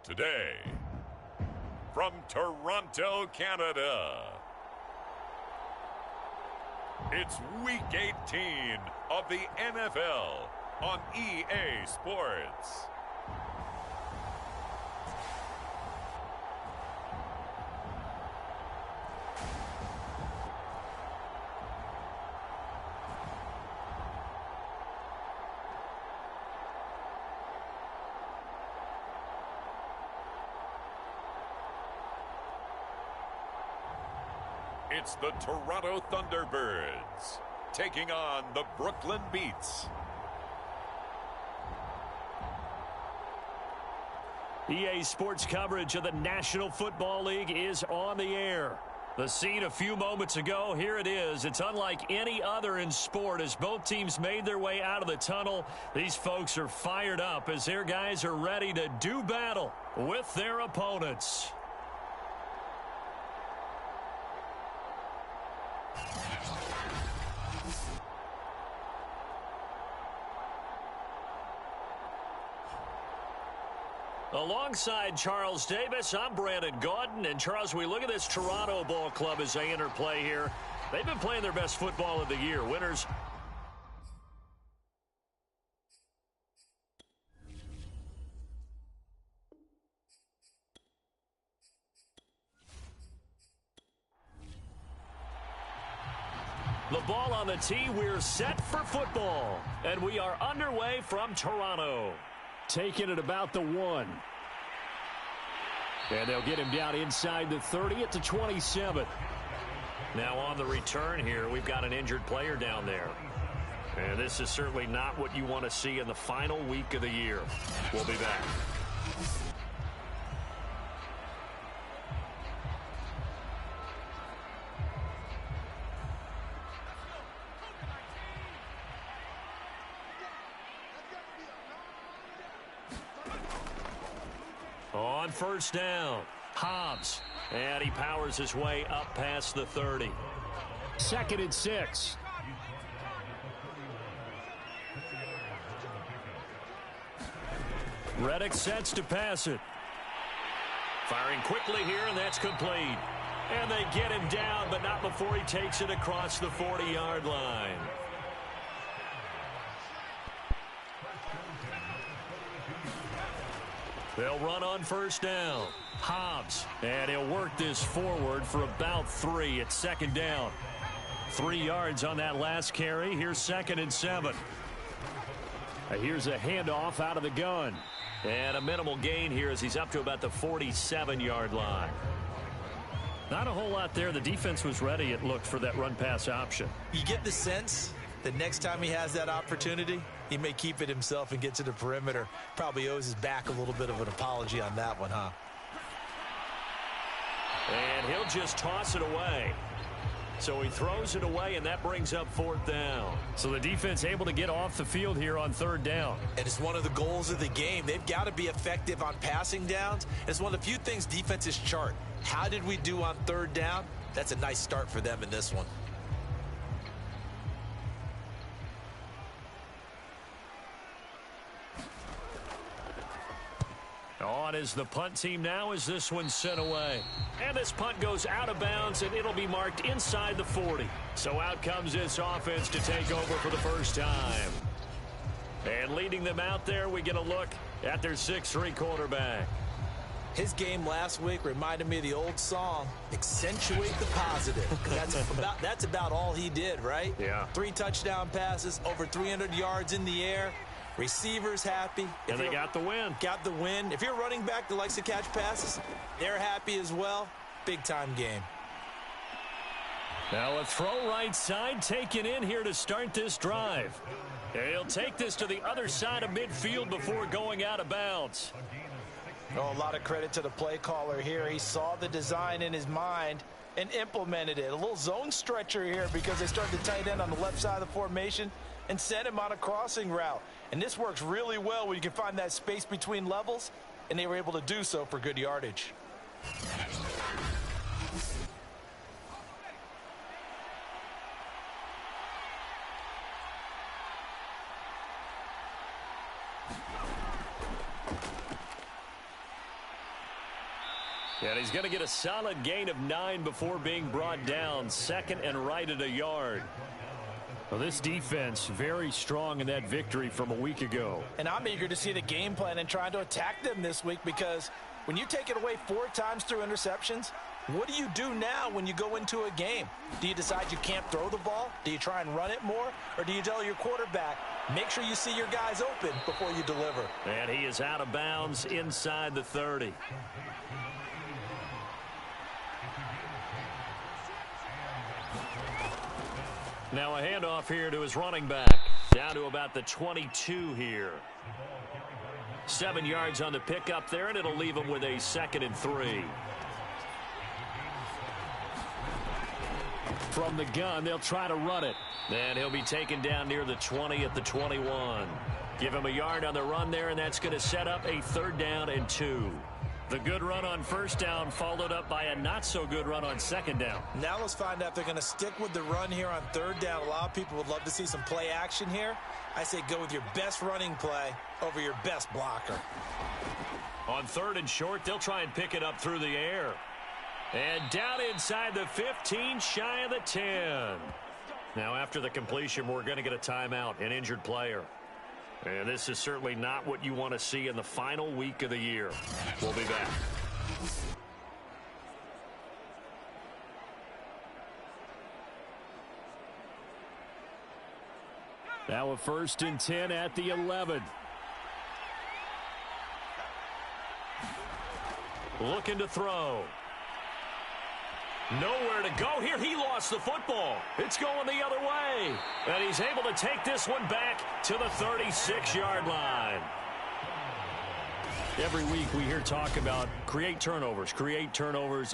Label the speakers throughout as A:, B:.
A: Today, from Toronto, Canada, it's Week 18 of the NFL on EA Sports. It's the Toronto Thunderbirds taking on the Brooklyn Beats.
B: EA Sports coverage of the National Football League is on the air. The scene a few moments ago, here it is. It's unlike any other in sport as both teams made their way out of the tunnel. These folks are fired up as their guys are ready to do battle with their opponents. Alongside Charles Davis, I'm Brandon Gaudin. And Charles, we look at this Toronto ball club as they enter play here. They've been playing their best football of the year. Winners. The ball on the tee. We're set for football. And we are underway from Toronto. Taking it about the 1. And they'll get him down inside the 30 at the 27. Now on the return here, we've got an injured player down there. And this is certainly not what you want to see in the final week of the year. We'll be back. On first down, Hobbs, and he powers his way up past the 30. 2nd and 6. Reddick sets to pass it. Firing quickly here, and that's complete. And they get him down, but not before he takes it across the 40-yard line. They'll run on first down. Hobbs, and he'll work this forward for about 3 at 2nd down. 3 yards on that last carry. Here's 2nd and 7. Here's a handoff out of the gun. And a minimal gain here as he's up to about the 47-yard line. Not a whole lot there. The defense was ready, it looked, for that run-pass option.
C: You get the sense that next time he has that opportunity, he may keep it himself and get to the perimeter. Probably owes his back a little bit of an apology on that one, huh?
B: And he'll just toss it away. So he throws it away, and that brings up 4th down. So the defense able to get off the field here on 3rd down.
C: And it's one of the goals of the game. They've got to be effective on passing downs. And it's one of the few things defenses chart. How did we do on 3rd down? That's a nice start for them in this one.
B: On is the punt team now as this one's sent away. And this punt goes out of bounds, and it'll be marked inside the 40. So out comes this offense to take over for the first time. And leading them out there, we get a look at their 6'3" quarterback.
C: His game last week reminded me of the old song, accentuate the positive. That's about all he did, right?
B: Yeah.
C: 3 touchdown passes, over 300 yards in the air. Receivers happy.
B: And they got the win.
C: Got the win. If you're running back that likes to catch passes, they're happy as well. Big-time game.
B: Now a throw right side taken in here to start this drive. And he'll take this to the other side of midfield before going out of bounds.
D: Oh, a lot of credit to the play caller here. He saw the design in his mind and implemented it. A little zone stretcher here because they started to tight end on the left side of the formation and sent him on a crossing route. And this works really well when you can find that space between levels, and they were able to do so for good yardage.
B: And he's going to get a solid gain of 9 before being brought down. Second and right at a yard. Well, this defense very strong in that victory from a week ago.
D: And I'm eager to see the game plan and trying to attack them this week, because when you take it away 4 times through interceptions, what do you do now when you go into a game? Do you decide you can't throw the ball? Do you try and run it more? Or do you tell your quarterback, make sure you see your guys open before you deliver?
B: And he is out of bounds inside the 30. Now a handoff here to his running back. Down to about the 22 here. 7 yards on the pickup there, and it'll leave him with a 2nd and 3. From the gun, they'll try to run it. And he'll be taken down near the 20 at the 21. Give him a yard on the run there, and that's going to set up a 3rd down and 2. The good run on 1st down followed up by a not-so-good run on 2nd down.
D: Now let's find out if they're going to stick with the run here on 3rd down. A lot of people would love to see some play action here. I say go with your best running play over your best blocker.
B: On 3rd and short, they'll try and pick it up through the air. And down inside the 15, shy of the 10. Now after the completion, we're going to get a timeout, an injured player. And this is certainly not what you want to see in the final week of the year. We'll be back. Now a 1st and 10 at the 11. Looking to throw. Nowhere to go here. He lost the football. It's going the other way. And he's able to take this one back to the 36-yard line. Every week we hear talk about create turnovers.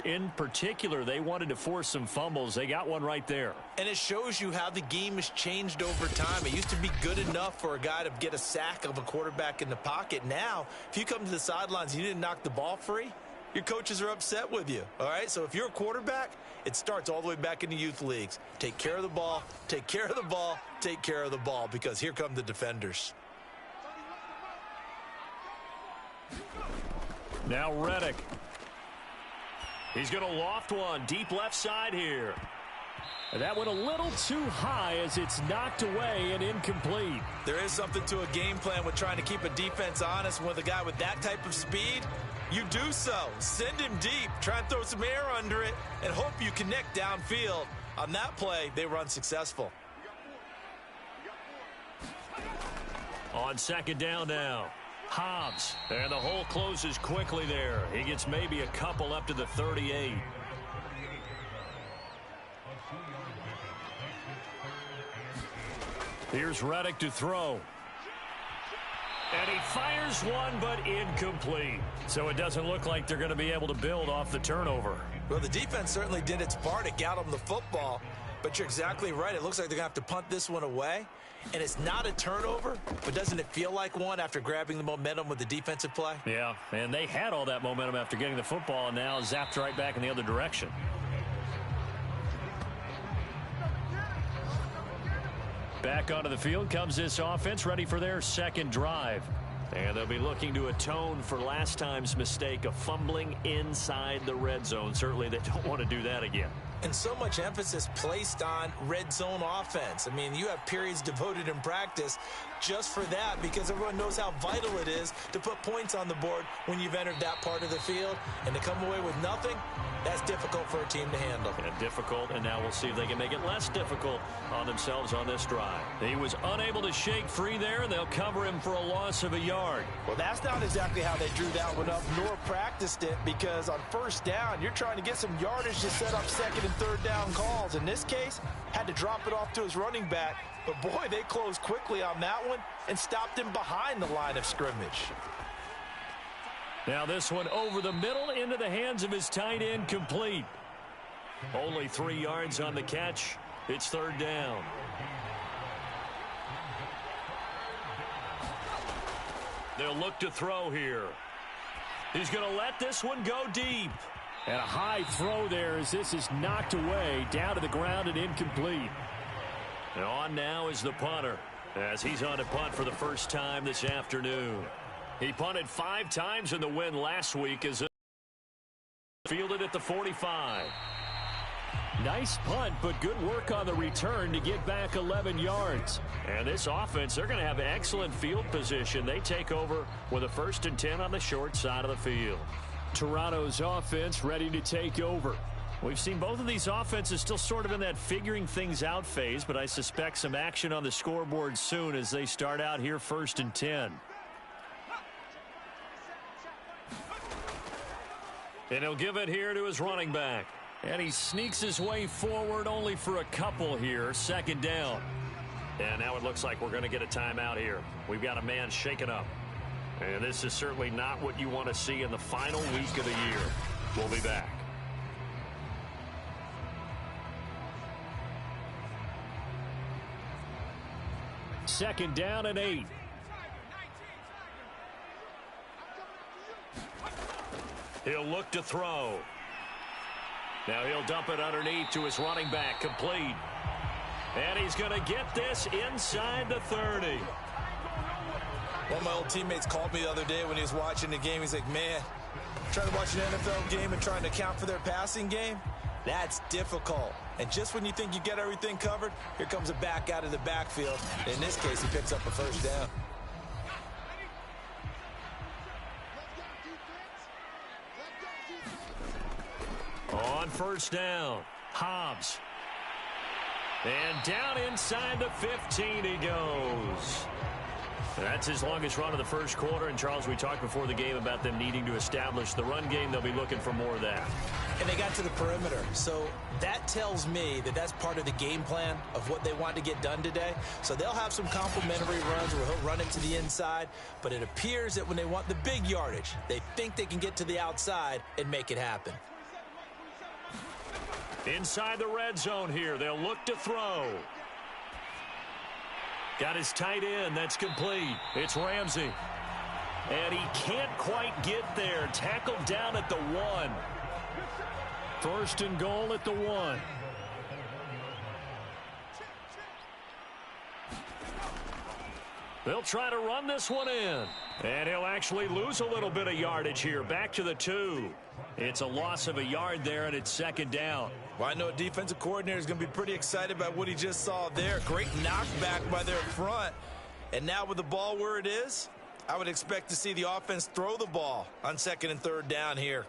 B: In particular, they wanted to force some fumbles. They got one right there.
D: And it shows you how the game has changed over time. It used to be good enough for a guy to get a sack of a quarterback in the pocket. Now, if you come to the sidelines and you didn't knock the ball free, your coaches are upset with you, all right? So if you're a quarterback, it starts all the way back in the youth leagues. Take care of the ball, take care of the ball, take care of the ball, because here come the defenders.
B: Now Reddick. He's going to loft one deep left side here. That went a little too high as it's knocked away and incomplete.
D: There is something to a game plan with trying to keep a defense honest. With a guy with that type of speed, you do so. Send him deep. Try and throw some air under it and hope you connect downfield. On that play, they were unsuccessful.
B: On 2nd down now. Hobbs. And the hole closes quickly there. He gets maybe a couple up to the 38. Here's Reddick to throw. And he fires one, but incomplete. So it doesn't look like they're going to be able to build off the turnover.
D: Well, the defense certainly did its part. It got them the football. But you're exactly right. It looks like they're going to have to punt this one away. And it's not a turnover, but doesn't it feel like one after grabbing the momentum with the defensive play?
B: Yeah, and they had all that momentum after getting the football, and now zapped right back in the other direction. Back onto the field comes this offense, ready for their 2nd drive. And they'll be looking to atone for last time's mistake of fumbling inside the red zone. Certainly they don't want to do that again.
D: And so much emphasis placed on red zone offense. I mean, you have periods devoted in practice just for that, because everyone knows how vital it is to put points on the board when you've entered that part of the field. And to come away with nothing, that's difficult for a team to handle.
B: And difficult, and now we'll see if they can make it less difficult on themselves on this drive. He was unable to shake free there, and they'll cover him for a loss of a yard.
D: Well, that's not exactly how they drew that one up, nor practiced it, because on 1st down, you're trying to get some yardage to set up 2nd and 3rd down calls. In this case, had to drop it off to his running back. But, boy, they closed quickly on that one and stopped him behind the line of scrimmage.
B: Now this one over the middle into the hands of his tight end, complete. Only 3 yards on the catch. It's 3rd down. They'll look to throw here. He's going to let this one go deep. And a high throw there as this is knocked away down to the ground and incomplete. And on now is the punter, as he's on to punt for the first time this afternoon. He punted 5 times in the win last week as fielded at the 45.
E: Nice punt, but good work on the return to get back 11 yards.
B: And this offense, they're going to have excellent field position. They take over with a 1st and 10 on the short side of the field.
E: Toronto's offense ready to take over.
B: We've seen both of these offenses still sort of in that figuring things out phase, but I suspect some action on the scoreboard soon as they start out here 1st and 10. And he'll give it here to his running back. And he sneaks his way forward only for a couple here. 2nd down. And now it looks like we're going to get a timeout here. We've got a man shaken up. And this is certainly not what you want to see in the final week of the year. We'll be back.
E: Second down and 8.
B: He'll look to throw. Now he'll dump it underneath to his running back, complete. And he's going to get this inside the 30.
D: One of my old teammates called me the other day when he was watching the game. He's like, man, trying to watch an NFL game and trying to account for their passing game, that's difficult. And just when you think you get everything covered, here comes a back out of the backfield. In this case, he picks up a 1st down.
B: On 1st down, Hobbs. And down inside the 15 he goes. That's his longest run of the 1st quarter. And, Charles, we talked before the game about them needing to establish the run game. They'll be looking for more of that.
C: And they got to the perimeter. So that tells me that that's part of the game plan of what they want to get done today. So they'll have some complementary runs where he'll run it to the inside. But it appears that when they want the big yardage, they think they can get to the outside and make it happen.
B: Inside the red zone here. They'll look to throw. Got his tight end. That's complete. It's Ramsey. And he can't quite get there. Tackled down at the 1.
E: 1st and goal at the 1.
B: They'll try to run this one in. And he'll actually lose a little bit of yardage here. Back to the 2. It's a loss of a yard there, and it's 2nd down.
D: Well, I know a defensive coordinator is going to be pretty excited about what he just saw there. Great knockback by their front. And now with the ball where it is, I would expect to see the offense throw the ball on 2nd and 3rd down here.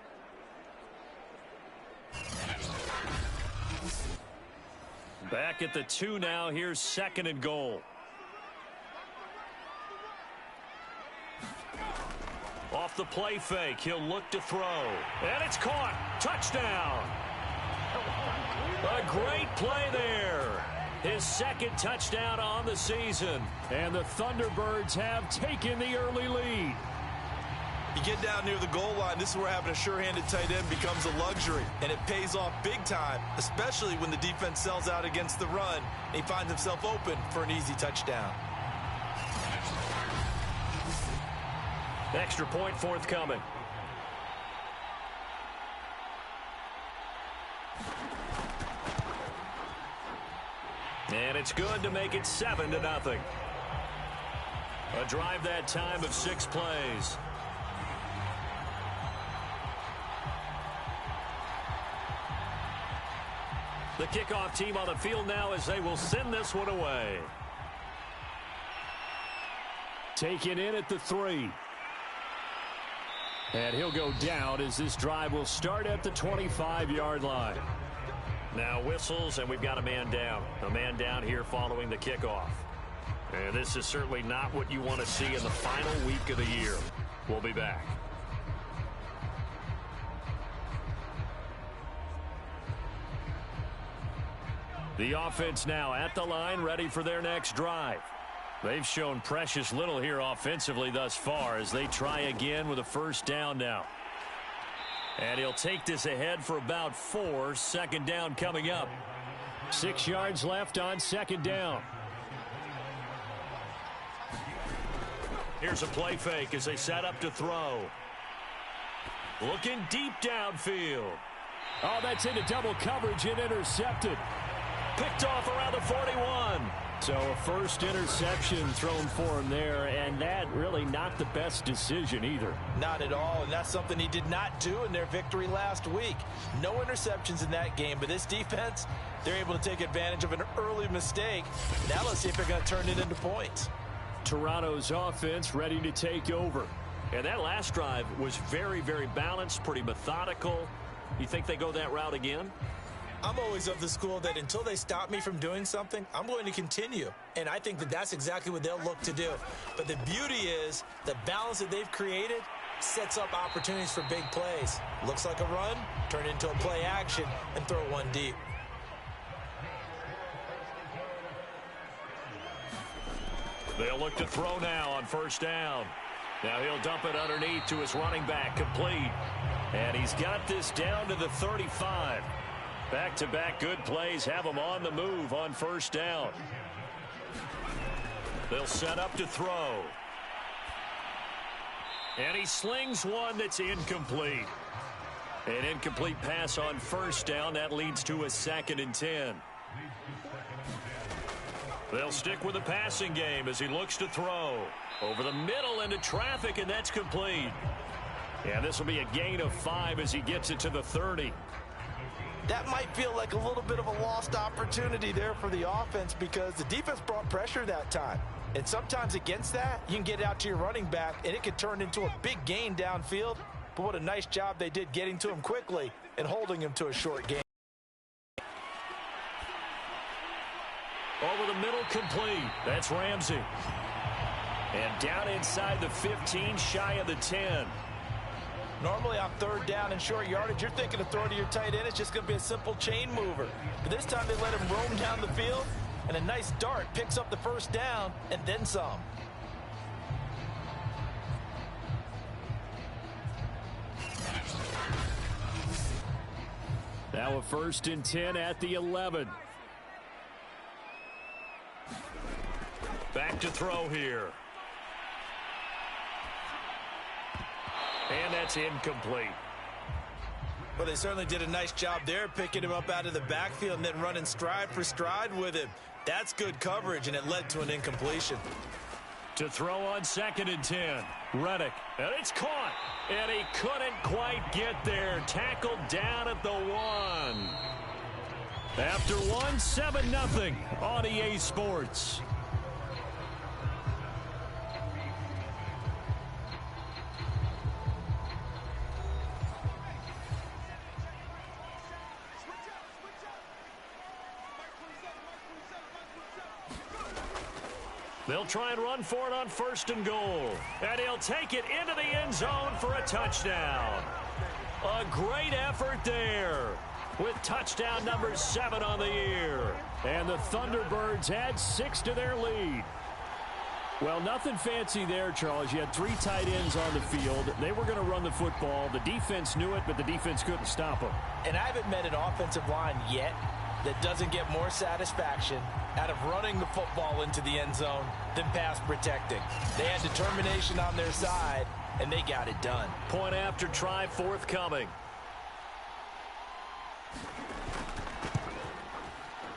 B: Back at the 2 now. Here's 2nd and goal. Off the play fake, he'll look to throw. And it's caught. Touchdown. A great play there. His 2nd touchdown on the season.
E: And the Thunderbirds have taken the early lead.
D: You get down near the goal line, this is where having a sure-handed tight end becomes a luxury. And it pays off big time, especially when the defense sells out against the run. And he finds himself open for an easy touchdown.
B: Extra point forthcoming. And it's good to make it 7-0. A drive that time of 6 plays. The kickoff team on the field now as they will send this one away.
E: Taken in at the 3. And he'll go down as this drive will start at the 25-yard line.
B: Now whistles, and we've got a man down. A man down here following the kickoff. And this is certainly not what you want to see in the final week of the year. We'll be back. The offense now at the line, ready for their next drive. They've shown precious little here offensively thus far as they try again with a 1st down now. And he'll take this ahead for about 4. 2nd down coming up.
E: 6 yards left on 2nd down.
B: Here's a play fake as they set up to throw. Looking deep downfield.
E: Oh, that's into double coverage and intercepted. Picked off around the 41. So a first interception thrown for him there, and that really not the best decision either.
D: Not at all, and that's something he did not do in their victory last week. No interceptions in that game, but this defense, they're able to take advantage of an early mistake. Now let's see if they're going to turn it into points.
E: Toronto's offense ready to take over.
B: And that last drive was very, very balanced, pretty methodical. You think they go that route again?
C: I'm always of the school that until they stop me from doing something, I'm going to continue. And I think that that's exactly what they'll look to do. But the beauty is the balance that they've created sets up opportunities for big plays. Looks like a run, turn it into a play action, and throw one deep.
B: They'll look to throw now on first down. Now he'll dump it underneath to his running back, complete. And he's got this down to the 35. Back-to-back good plays have him on the move on first down. They'll set up to throw. And he slings one that's incomplete. An incomplete pass on first down. That leads to a 2nd and 10. They'll stick with the passing game as he looks to throw. Over the middle into traffic, and that's complete. And this will be a gain of 5 as he gets it to the 30.
D: That might feel like a little bit of a lost opportunity there for the offense because the defense brought pressure that time. And sometimes against that, you can get out to your running back, and it could turn into a big gain downfield. But what a nice job they did getting to him quickly and holding him to a short gain.
B: Over the middle, complete. That's Ramsey. And down inside the 15, shy of the 10.
D: Normally on third down and short yardage, you're thinking of throwing to your tight end. It's just going to be a simple chain mover. But this time they let him roam down the field, and a nice dart picks up the first down and then some.
E: Now a 1st and 10 at the 11.
B: Back to throw here. And that's incomplete.
C: Well, they certainly did a nice job there, picking him up out of the backfield and then running stride for stride with him. That's good coverage, and it led to an incompletion.
B: To throw on 2nd and 10. Reddick. And it's caught. And he couldn't quite get there. Tackled down at the 1. After 1, 7-0 on EA Sports. They'll try and run for it on 1st and goal. And he'll take it into the end zone for a touchdown. A great effort there with touchdown number 7 on the year.
E: And the Thunderbirds add 6 to their lead. Well, nothing fancy there, Charles. You had 3 tight ends on the field. They were going to run the football. The defense knew it, but the defense couldn't stop them.
D: And I haven't met an offensive line yet that doesn't get more satisfaction out of running the football into the end zone than pass protecting. They had determination on their side, and they got it done.
B: Point after try forthcoming.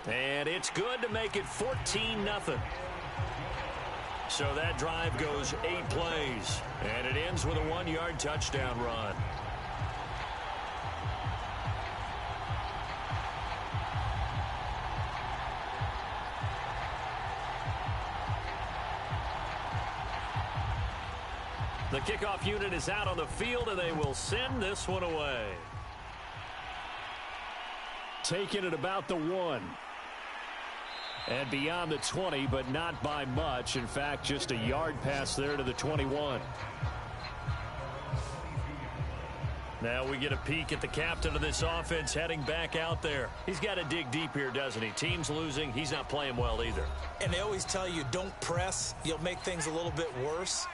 B: And it's good to make it 14-0. So that drive goes 8 plays, and it ends with a 1-yard touchdown run. The kickoff unit is out on the field, and they will send this one away.
E: Taking it about the 1. And beyond the 20, but not by much. In fact, just a yard pass there to the 21.
B: Now we get a peek at the captain of this offense heading back out there. He's got to dig deep here, doesn't he? Team's losing. He's not playing well either.
C: And they always tell you, don't press. You'll make things a little bit worse.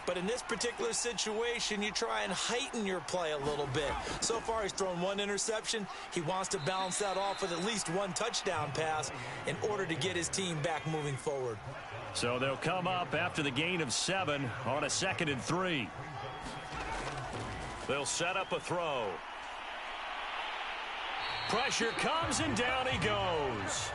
C: But in this particular situation, you try and heighten your play a little bit. So far, he's thrown 1 interception. He wants to balance that off with at least 1 touchdown pass in order to get his team back moving forward.
B: So they'll come up after the gain of 7 on a 2nd and 3. They'll set up a throw. Pressure comes, and down he goes.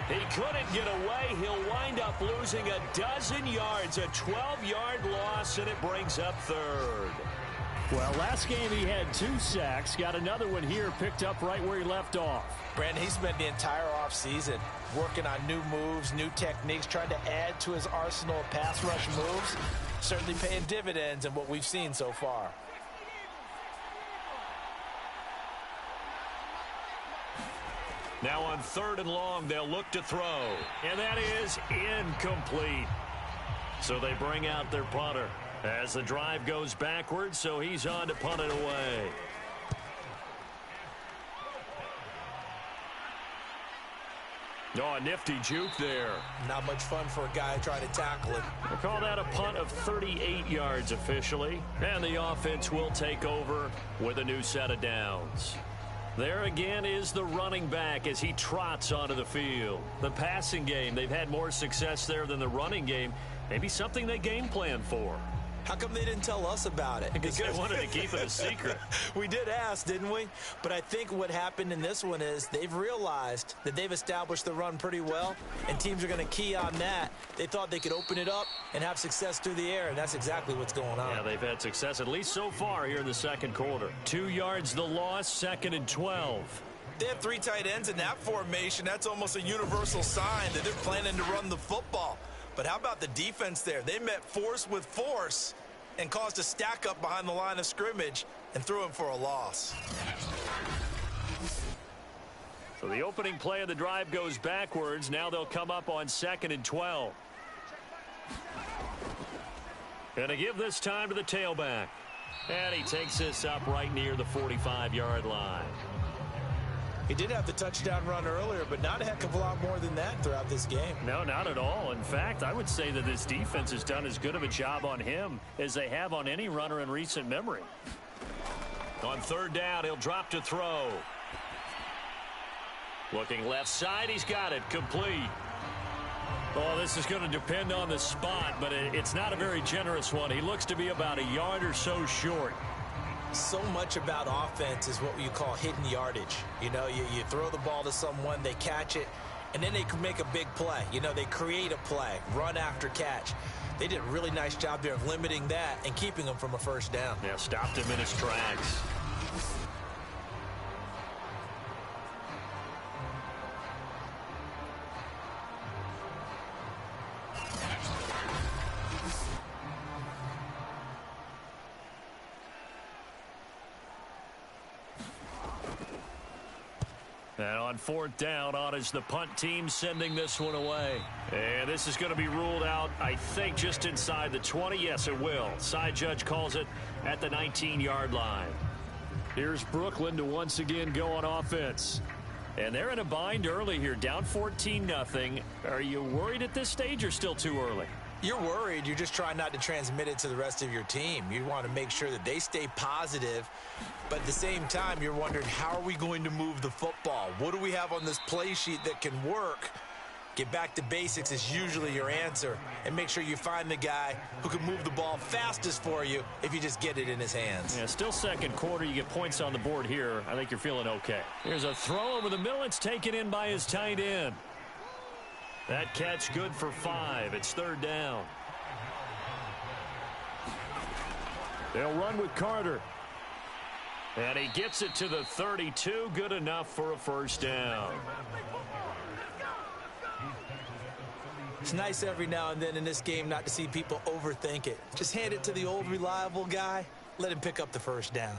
B: He couldn't get away. He'll wind up losing a dozen yards, a 12-yard loss, and it brings up third.
E: Well, last game he had 2 sacks. Got another one here, picked up right where he left off.
D: Brandon, he spent the entire offseason working on new moves, new techniques, trying to add to his arsenal of pass rush moves. Certainly paying dividends in what we've seen so far.
B: Now on 3rd and long, they'll look to throw. And that is incomplete. So they bring out their punter as the drive goes backwards, so he's on to punt it away. Oh, a nifty juke there.
C: Not much fun for a guy trying to tackle it.
B: We'll call that a punt of 38 yards officially. And the offense will take over with a new set of downs. There again is the running back as he trots onto the field. The passing game, they've had more success there than the running game. Maybe something they game plan for.
C: How come they didn't tell us about it?
B: Because they wanted to keep it a secret.
C: We did ask, didn't we? But I think what happened in this one is they've realized that they've established the run pretty well, and teams are going to key on that. They thought they could open it up and have success through the air, and that's exactly what's going on.
B: Yeah, they've had success, at least so far here in the second quarter. 2 yards the loss, 2nd and 12.
D: They have 3 tight ends in that formation. That's almost a universal sign that they're planning to run the football. But how about the defense there? They met force with force and caused a stack up behind the line of scrimmage and threw him for a loss.
B: So the opening play of the drive goes backwards. Now they'll come up on 2nd and 12. And to give this time to the tailback. And he takes this up right near the 45-yard line.
C: He did have the touchdown run earlier, but not a heck of a lot more than that throughout this game.
B: No, not at all. In fact, I would say that this defense has done as good of a job on him as they have on any runner in recent memory. On 3rd down, he'll drop to throw. Looking left side, he's got it, complete. Oh, this is going to depend on the spot, but it's not a very generous one. He looks to be about a yard or so short.
C: So much about offense is what you call hidden yardage. You know, you throw the ball to someone, they catch it, and then they can make a big play. You know, they create a play, run after catch. They did a really nice job there of limiting that and keeping him from a first down.
B: Yeah, stopped him in his tracks. And on 4th down, on is the punt team sending this one away. And this is going to be ruled out, I think, just inside the 20. Yes, it will. Side judge calls it at the 19-yard line.
E: Here's Brooklyn to once again go on offense.
B: And they're in a bind early here, down 14-0. Are you worried at this stage or still too early?
C: You're worried. You're just trying not to transmit it to the rest of your team. You want to make sure that they stay positive. But at the same time, you're wondering, how are we going to move the football? What do we have on this play sheet that can work? Get back to basics is usually your answer. And make sure you find the guy who can move the ball fastest for you if you just get it in his hands.
B: Yeah, still second quarter. You get points on the board here. I think you're feeling okay. Here's a throw over the middle. It's taken in by his tight end. That catch good for 5. It's 3rd down.
E: They'll run with Carter.
B: And he gets it to the 32. Good enough for a first down.
C: It's nice every now and then in this game not to see people overthink it. Just hand it to the old reliable guy. Let him pick up the first down.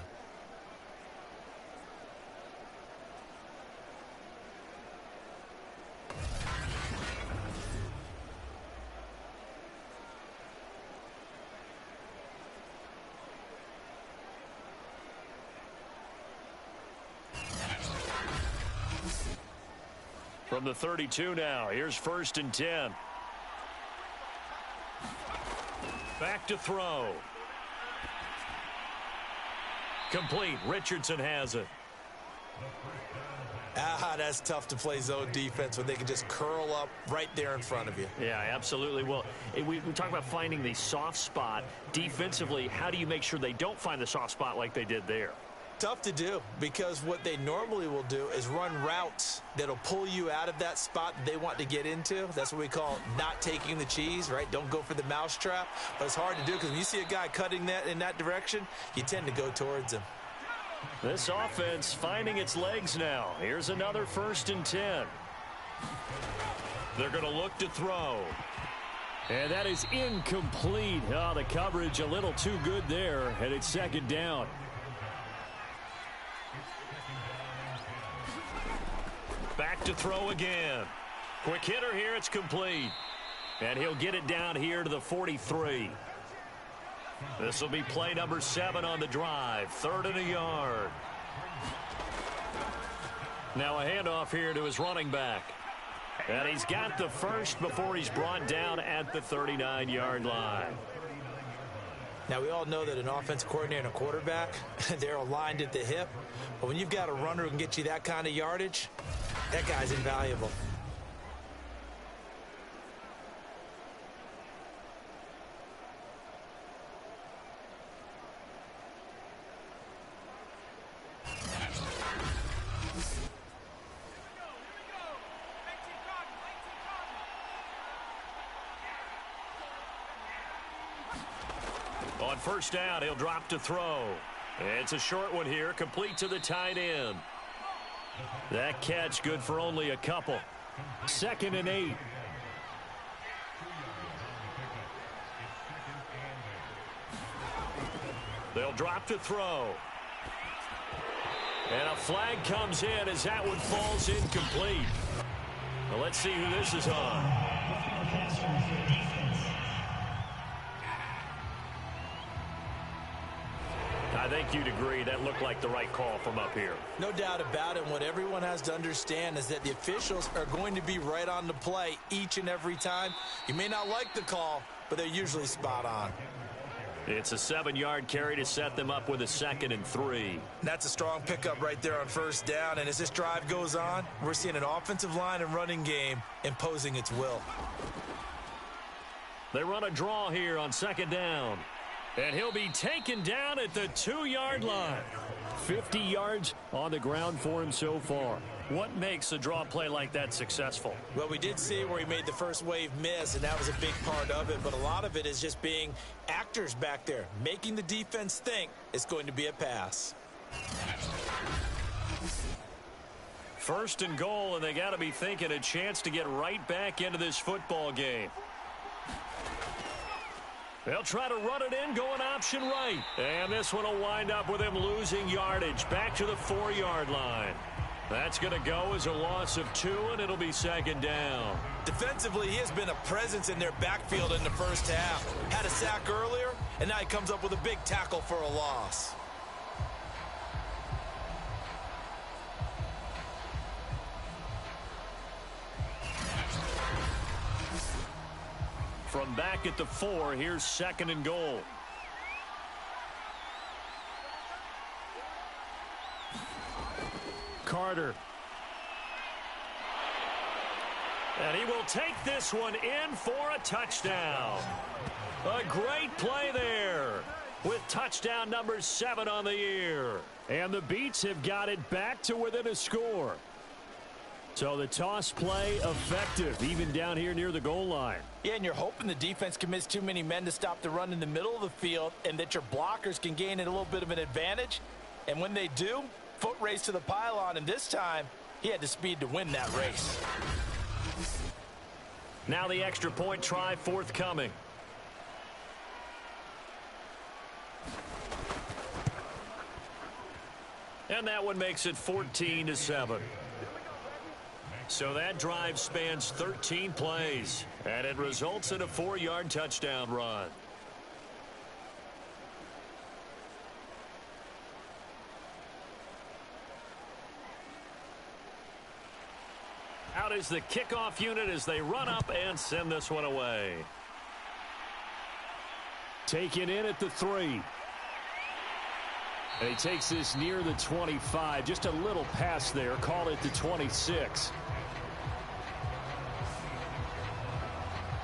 B: From the 32 now, here's 1st and 10. Back to throw. Complete. Richardson has it.
C: That's tough to play zone defense when they can just curl up right there in front of you.
B: Yeah, absolutely. Well, we talk about finding the soft spot. Defensively, how do you make sure they don't find the soft spot like they did there?
C: Tough to do, because what they normally will do is run routes that'll pull you out of that spot that they want to get into. That's what we call not taking the cheese, right? Don't go for the mousetrap. But it's hard to do because when you see a guy cutting that in that direction, you tend to go towards him.
B: This offense finding its legs now. Here's another 1st and 10. They're going to look to throw.
E: And that is incomplete. Oh, the coverage a little too good there, and it's 2nd down.
B: Back to throw again. Quick hitter here. It's complete. And he'll get it down here to the 43. This will be play number 7 on the drive. 3rd and a yard. Now a handoff here to his running back. And he's got the first before he's brought down at the 39-yard line.
C: Now, we all know that an offense coordinator and a quarterback, they're aligned at the hip. But when you've got a runner who can get you that kind of yardage, that guy's invaluable.
B: On 1st down, he'll drop to throw. It's a short one here, complete to the tight end. That catch good for only a couple.
E: 2nd and 8.
B: They'll drop to throw. And a flag comes in as that one falls incomplete. Well, let's see who this is on. I think you'd agree that looked like the right call from up here.
C: No doubt about it. What everyone has to understand is that the officials are going to be right on the play each and every time. You may not like the call, but they're usually spot on.
B: It's a 7-yard carry to set them up with a 2nd and 3.
C: That's a strong pickup right there on 1st down. And as this drive goes on, we're seeing an offensive line and running game imposing its will.
B: They run a draw here on 2nd down. And he'll be taken down at the 2-yard line.
E: 50 yards on the ground for him so far.
B: What makes a draw play like that successful?
C: Well, we did see where he made the first wave miss, and that was a big part of it. But a lot of it is just being actors back there, making the defense think it's going to be a pass.
B: 1st and goal, and they got to be thinking a chance to get right back into this football game. They'll try to run it in, going option right. And this one will wind up with him losing yardage back to the 4-yard line. That's going to go as a loss of 2, and it'll be 2nd down.
C: Defensively, he has been a presence in their backfield in the first half. Had a sack earlier, and now he comes up with a big tackle for a loss.
B: From back at the 4, here's 2nd and goal.
E: Carter.
B: And he will take this one in for a touchdown. A great play there with touchdown number 7 on the year.
E: And the Beats have got it back to within a score. So the toss play effective, even down here near the goal line.
D: Yeah, and you're hoping the defense commits too many men to stop the run in the middle of the field and that your blockers can gain a little bit of an advantage. And when they do, foot race to the pylon, and this time he had the speed to win that race.
B: Now the extra point try forthcoming. And that one makes it 14-7. So that drive spans 13 plays, and it results in a 4-yard touchdown run. Out is the kickoff unit as they run up and send this one away.
E: Taken in at the 3. And he takes this near the 25. Just a little pass there. Call it the 26.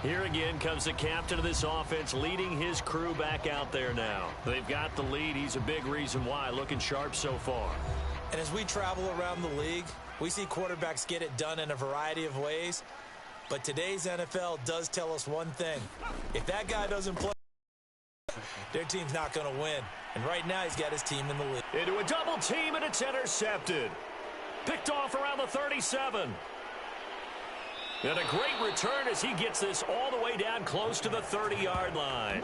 B: Here again comes the captain of this offense leading his crew back out there now. They've got the lead. He's a big reason why. Looking sharp so far.
C: And as we travel around the league, we see quarterbacks get it done in a variety of ways. But today's NFL does tell us one thing. If that guy doesn't play, their team's not going to win. And right now he's got his team in the lead.
B: Into a double team, and it's intercepted. Picked off around the 37. And a great return as he gets this all the way down close to the 30-yard line.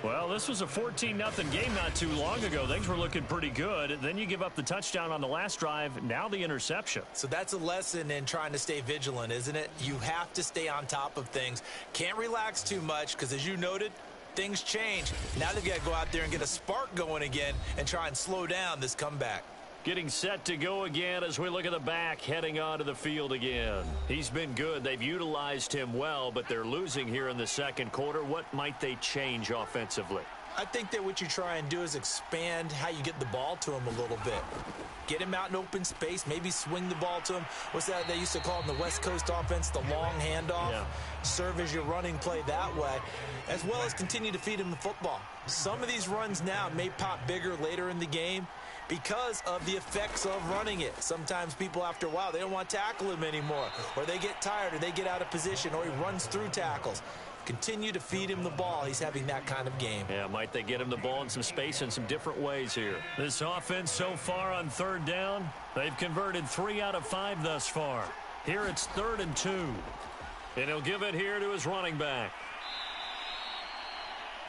E: Well, this was a 14-0 game not too long ago. Things were looking pretty good. Then you give up the touchdown on the last drive. Now the interception.
C: So that's a lesson in trying to stay vigilant, isn't it? You have to stay on top of things. Can't relax too much because, as you noted, things change. Now they've got to go out there and get a spark going again and try and slow down this comeback.
B: Getting set to go again as we look at the back heading onto the field again. He's been good. They've utilized him well, but they're losing here in the second quarter. What might they change offensively?
C: I think that what you try and do is expand how you get the ball to him a little bit. Get him out in open space, maybe swing the ball to him. What's that they used to call in the West Coast offense, the long handoff? Yeah. Serve as your running play that way, as well as continue to feed him the football. Some of these runs now may pop bigger later in the game because of the effects of running it. Sometimes people, after a while, they don't want to tackle him anymore, or they get tired, or they get out of position, or he runs through tackles. Continue to feed him the ball. He's having that kind of game.
B: Yeah, might they get him the ball in some space in some different ways here. This offense so far on third down, they've converted 3 out of 5 thus far. Here it's 3rd and 2. And he'll give it here to his running back.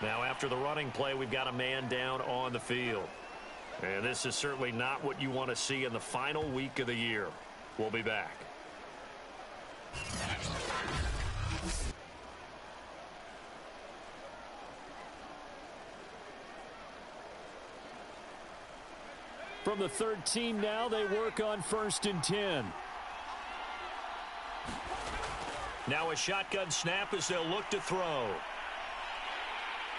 B: Now after the running play, we've got a man down on the field. And this is certainly not what you want to see in the final week of the year. We'll be back.
E: From the 13 now, they work on 1st and 10.
B: Now a shotgun snap as they'll look to throw.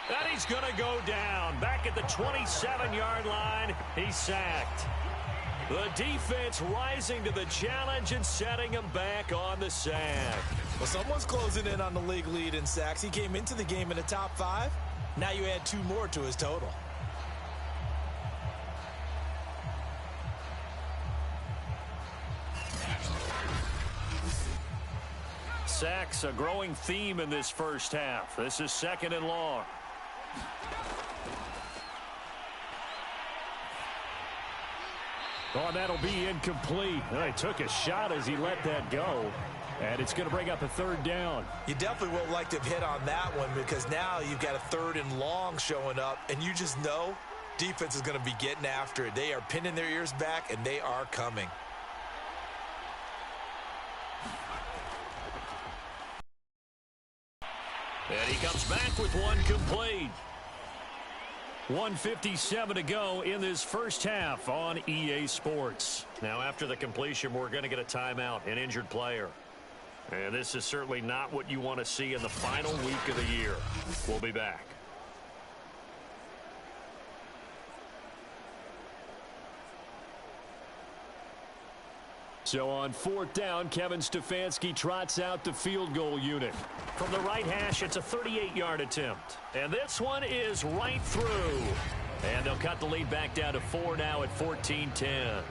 B: And he's going to go down. Back at the 27-yard line, he's sacked. The defense rising to the challenge and setting him back on the sack.
C: Well, someone's closing in on the league lead in sacks. He came into the game in the top 5. Now you add 2 more to his total.
B: Sacks, a growing theme in this first half. This is 2nd and long.
E: Oh, that'll be incomplete. He took a shot as he let that go. And it's going to bring up a 3rd down.
C: You definitely would like to have hit on that one because now you've got a 3rd and long showing up, and you just know defense is going to be getting after it. They are pinning their ears back, and they are coming.
B: And he comes back with one complete.
E: 1:57 to go in this first half on EA Sports.
B: Now after the completion, we're going to get a timeout, an injured player. And this is certainly not what you want to see in the final week of the year. We'll be back.
E: So on 4th down, Kevin Stefanski trots out the field goal unit.
B: From the right hash, it's a 38-yard attempt. And this one is right through. And they'll cut the lead back down to 4 now at 14-10.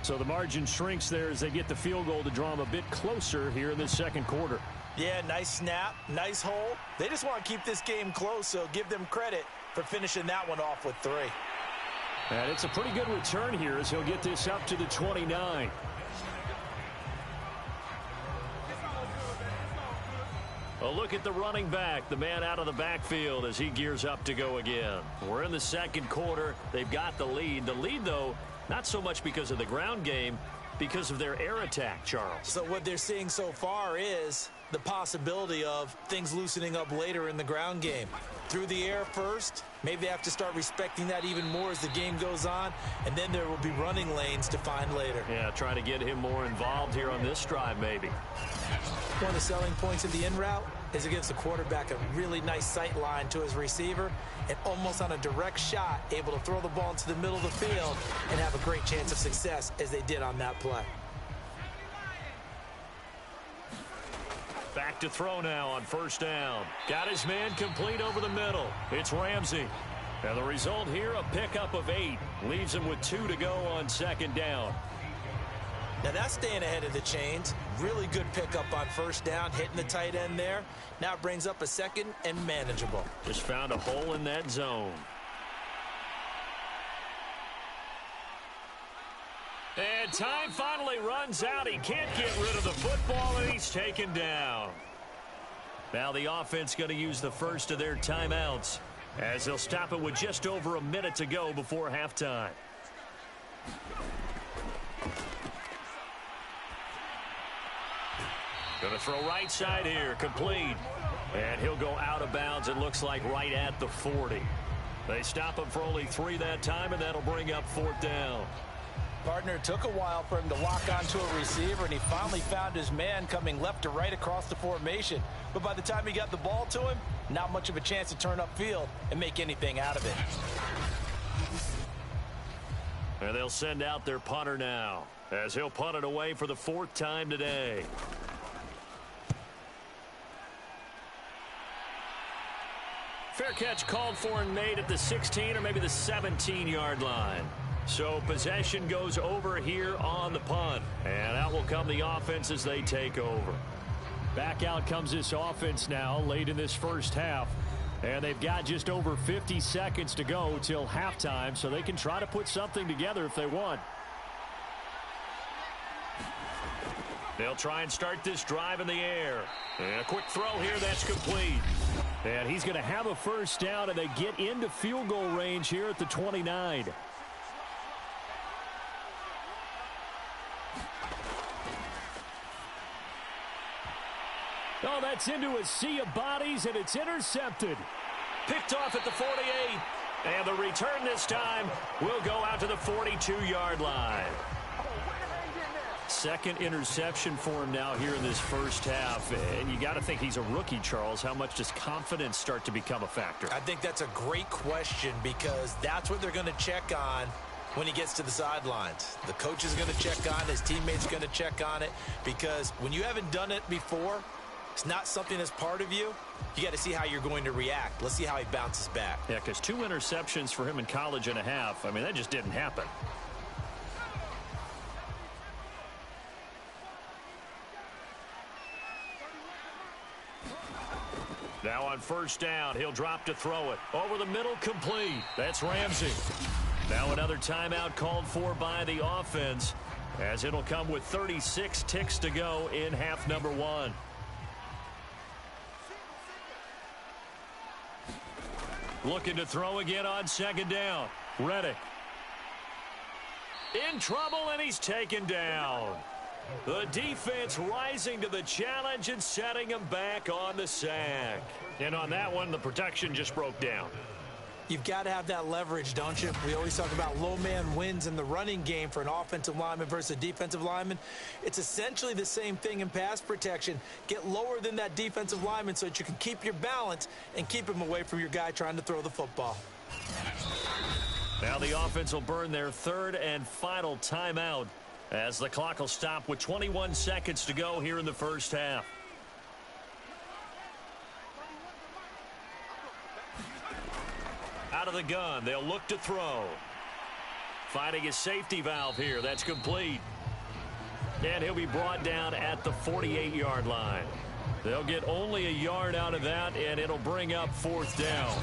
E: So the margin shrinks there as they get the field goal to draw them a bit closer here in the second quarter.
C: Yeah, nice snap, nice hole. They just want to keep this game close, so give them credit for finishing that one off with 3.
E: And it's a pretty good return here as he'll get this up to the 29.
B: A look at the running back, the man out of the backfield as he gears up to go again. We're in the second quarter. They've got the lead. The lead, though, not so much because of the ground game, because of their air attack, Charles.
C: So what they're seeing so far is the possibility of things loosening up later in the ground game. Through the air first, maybe they have to start respecting that even more as the game goes on, and then there will be running lanes to find later.
B: Yeah, trying to get him more involved here on this drive maybe.
C: One of the selling points of the in route, is it gives the quarterback a really nice sight line to his receiver and almost on a direct shot able to throw the ball into the middle of the field and have a great chance of success as they did on that play.
B: Back to throw now on first down. Got his man complete over the middle. It's Ramsey. And the result here, a pickup of 8. Leaves him with 2 to go on second down.
C: Now that's staying ahead of the chains. Really good pickup on first down, hitting the tight end there. Now it brings up a second and manageable.
B: Just found a hole in that zone. And time finally runs out. He can't get rid of the football, and he's taken down. Now the offense going to use the first of their timeouts as they'll stop it with just over a minute to go before halftime. Going to throw right side here, complete. And he'll go out of bounds, it looks like right at the 40. They stop him for only 3 that time, and that'll bring up 4th down.
D: Partner, it took a while for him to lock onto a receiver, and he finally found his man coming left to right across the formation. But by the time he got the ball to him, not much of a chance to turn upfield and make anything out of it.
B: And they'll send out their punter now, as he'll punt it away for the 4th time today. Fair catch called for and made at the 16 or maybe the 17-yard line. So possession goes over here on the punt. And out will come the offense as they take over.
E: Back out comes this offense now late in this first half. And they've got just over 50 seconds to go till halftime, so they can try to put something together if they want. They'll try and start this drive in the air. And a quick throw here, that's complete. And he's going to have a first down, and they get into field goal range here at the 29. Oh, that's into a sea of bodies, and it's intercepted.
B: Picked off at the 48. And the return this time will go out to the 42-yard line. Second interception for him now here in this first half. And you got to think he's a rookie, Charles. How much does confidence start to become a factor?
C: I think that's a great question because that's what they're going to check on when he gets to the sidelines. The coach is going to check on it. His teammates are going to check on it because when you haven't done it before, it's not something that's part of you. You got to see how you're going to react. Let's see how he bounces back.
B: Yeah, because 2 interceptions for him in college and a half. I mean, that just didn't happen. Now on first down, he'll drop to throw it. Over the middle, complete. That's Ramsey. Now another timeout called for by the offense, as it'll come with 36 ticks to go in half number 1. Looking to throw again on second down. Reddick. In trouble, and he's taken down. The defense rising to the challenge and setting him back on the sack. And on that one, the protection just broke down.
C: You've got to have that leverage, don't you? We always talk about low man wins in the running game for an offensive lineman versus a defensive lineman. It's essentially the same thing in pass protection. Get lower than that defensive lineman so that you can keep your balance and keep him away from your guy trying to throw the football.
B: Now the offense will burn their 3rd and final timeout, as the clock will stop with 21 seconds to go here in the first half. Out of the gun, they'll look to throw. Finding his safety valve here, that's complete. And he'll be brought down at the 48-yard line. They'll get only a yard out of that, and it'll bring up 4th down.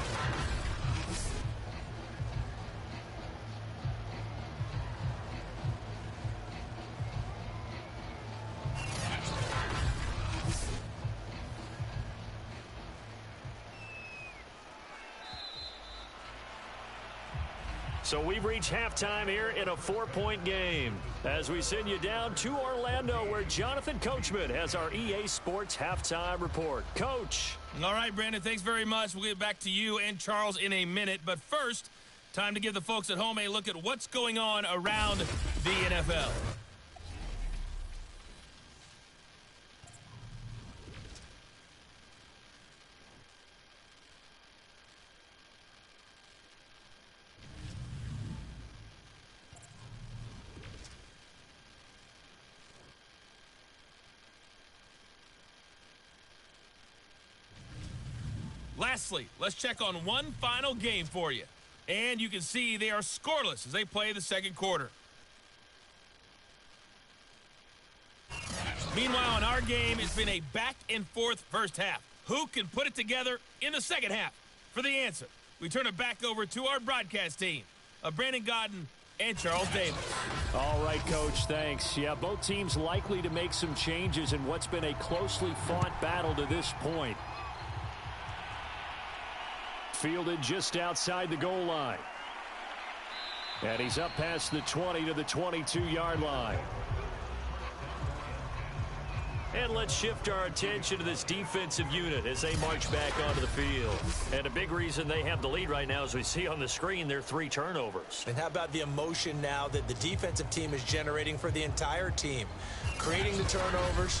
B: So we've reached halftime here in a 4-point game as we send you down to Orlando, where Jonathan Coachman has our EA Sports halftime report. Coach.
F: All right, Brandon, thanks very much. We'll get back to you and Charles in a minute. But first, time to give the folks at home a look at what's going on around the NFL. Lastly, let's check on one final game for you. And you can see they are scoreless as they play the second quarter. Meanwhile, in our game, it's been a back-and-forth first half. Who can put it together in the second half? For the answer, we turn it back over to our broadcast team of Brandon Godden and Charles Davis.
E: All right, Coach, thanks. Yeah, both teams likely to make some changes in what's been a closely fought battle to this point. Fielded just outside the goal line. And he's up past the 20 to the 22-yard line. And let's shift our attention to this defensive unit as they march back onto the field. And a big reason they have the lead right now, as we see on the screen, their 3 turnovers.
C: And how about the emotion now that the defensive team is generating for the entire team? Creating the turnovers,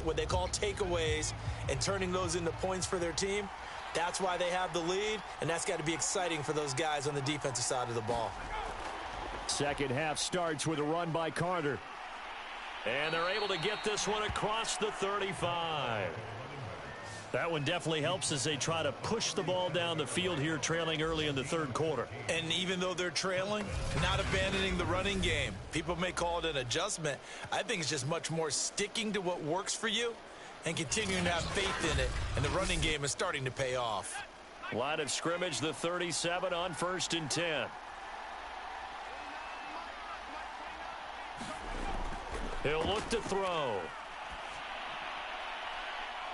C: what they call takeaways, and turning those into points for their team. That's why they have the lead, and that's got to be exciting for those guys on the defensive side of the ball.
E: Second half starts with a run by Carter. And they're able to get this one across the 35. That one definitely helps as they try to push the ball down the field here, trailing early in the third quarter.
C: And even though they're trailing, not abandoning the running game. People may call it an adjustment. I think it's just much more sticking to what works for you and continuing to have faith in it. And the running game is starting to pay off.
E: Line of scrimmage, the 37 on 1st and 10. He'll look to throw.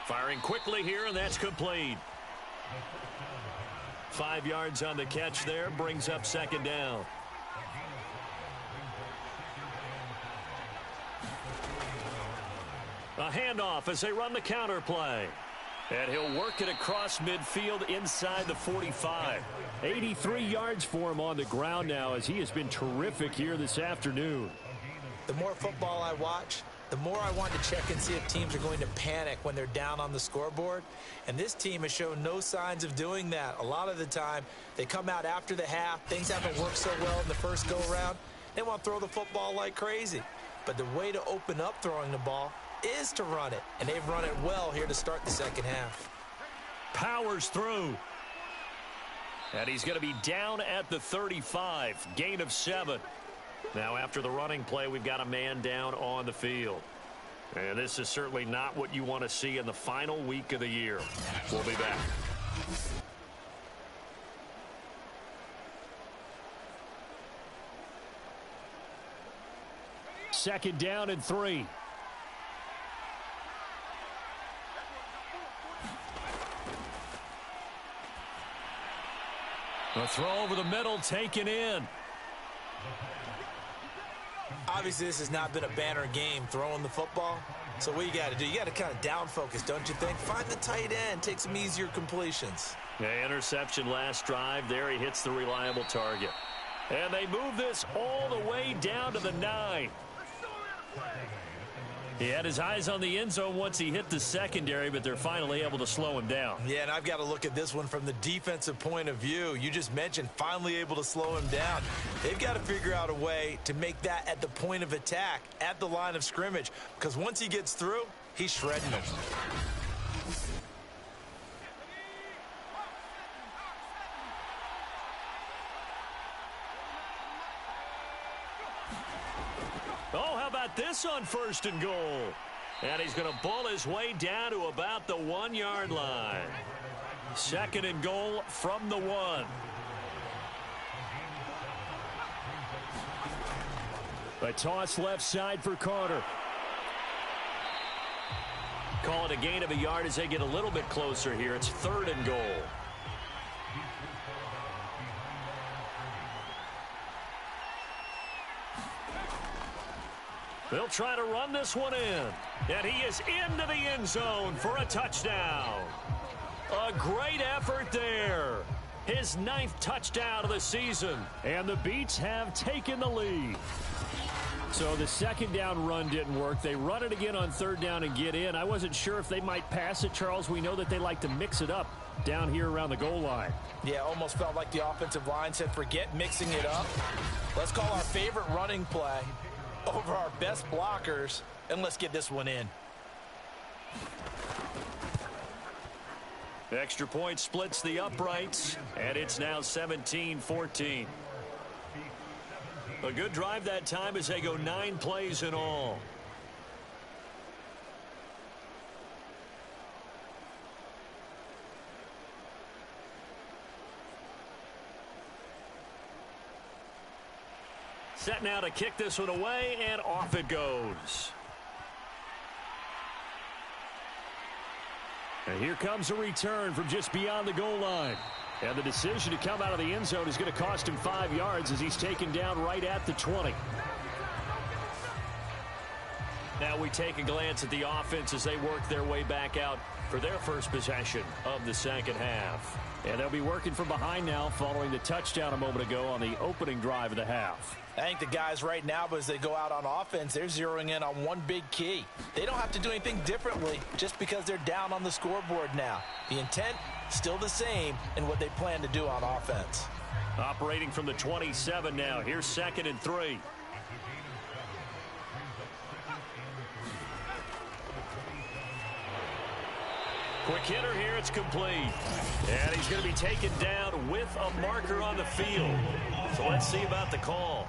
E: Firing quickly here, and that's complete. 5 yards on the catch there, brings up second down. A handoff as they run the counter play. And he'll work it across midfield inside the 45. 83 yards for him on the ground now as he has been terrific here this afternoon.
C: The more football I watch, the more I want to check and see if teams are going to panic when they're down on the scoreboard. And this team has shown no signs of doing that. A lot of the time, they come out after the half. Things haven't worked so well in the first go-around. They want to throw the football like crazy. But the way to open up throwing the ball is to run it. And they've run it well here to start the second half.
E: Powers through. And he's going to be down at the 35. Gain of 7. Now, after the running play, we've got a man down on the field. And this is certainly not what you want to see in the final week of the year. We'll be back. Second down and 3. A throw over the middle taken in.
C: Obviously, this has not been a banner game throwing the football. So what you got to do, you got to kind of down focus, don't you think? Find the tight end, take some easier completions.
E: Yeah, interception last drive. There he hits the reliable target. And they move this all the way down to the 9. He had his eyes on the end zone once he hit the secondary, but they're finally able to slow him down.
C: Yeah, and I've got to look at this one from the defensive point of view. You just mentioned finally able to slow him down. They've got to figure out a way to make that at the point of attack, at the line of scrimmage, because once he gets through, he's shredding them.
E: Oh, how about this on 1st and goal? And he's going to bull his way down to about the 1-yard line. 2nd and goal from the 1. A toss left side for Carter. Call it a gain of a yard as they get a little bit closer here. It's 3rd and goal. They'll try to run this one in. And he is into the end zone for a touchdown. A great effort there. His 9th touchdown of the season. And the Beats have taken the lead. So the second down run didn't work. They run it again on 3rd down and get in. I wasn't sure if they might pass it, Charles. We know that they like to mix it up down here around the goal line.
C: Yeah, almost felt like the offensive line said, forget mixing it up. Let's call our favorite running play over our best blockers, and let's get this one in.
B: Extra point splits the uprights, and it's now 17-14. A good drive that time as they go 9 plays in all. Set now to kick this one away, and off it goes.
E: And here comes a return from just beyond the goal line. And the decision to come out of the end zone is going to cost him 5 yards as he's taken down right at the 20.
B: Now we take a glance at the offense as they work their way back out for their first possession of the second half.
E: And they'll be working from behind now following the touchdown a moment ago on the opening drive of the half.
D: I think the guys right now, as they go out on offense, they're zeroing in on one big key. They don't have to do anything differently just because they're down on the scoreboard now. The intent, still the same in what they plan to do on offense.
B: Operating from the 27 now. Here's 2nd and 3. Quick hitter here, it's complete. And he's going to be taken down with a marker on the field. So let's see about the call.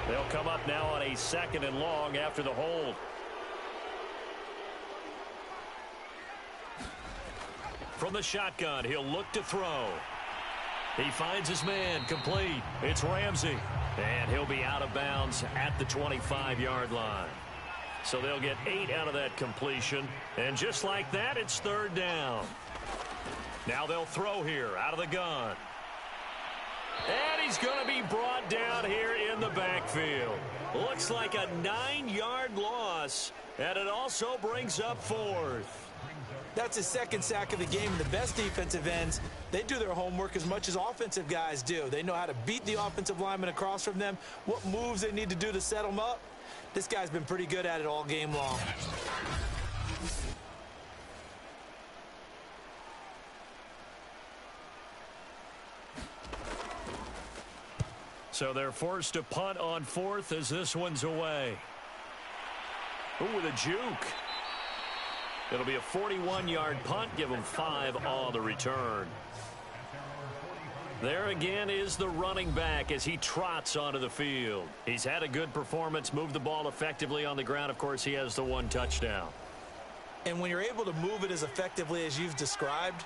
B: They'll come up now on a 2nd and long after the hold. From the shotgun, he'll look to throw. He finds his man, complete. It's Ramsey. And he'll be out of bounds at the 25-yard line. So they'll get 8 out of that completion. And just like that, it's 3rd down. Now they'll throw here out of the gun. And he's going to be brought down here in the backfield. Looks like a 9-yard loss. And it also brings up 4th.
C: That's his 2nd sack of the game. The best defensive ends, they do their homework as much as offensive guys do. They know how to beat the offensive lineman across from them, what moves they need to do to set them up. This guy's been pretty good at it all game long.
B: So they're forced to punt on 4th as this one's away. Ooh, with a juke. It'll be a 41-yard punt. Give them 5 on the return. There again is the running back as he trots onto the field. He's had a good performance, moved the ball effectively on the ground. Of course, he has the 1 touchdown.
C: And when you're able to move it as effectively as you've described,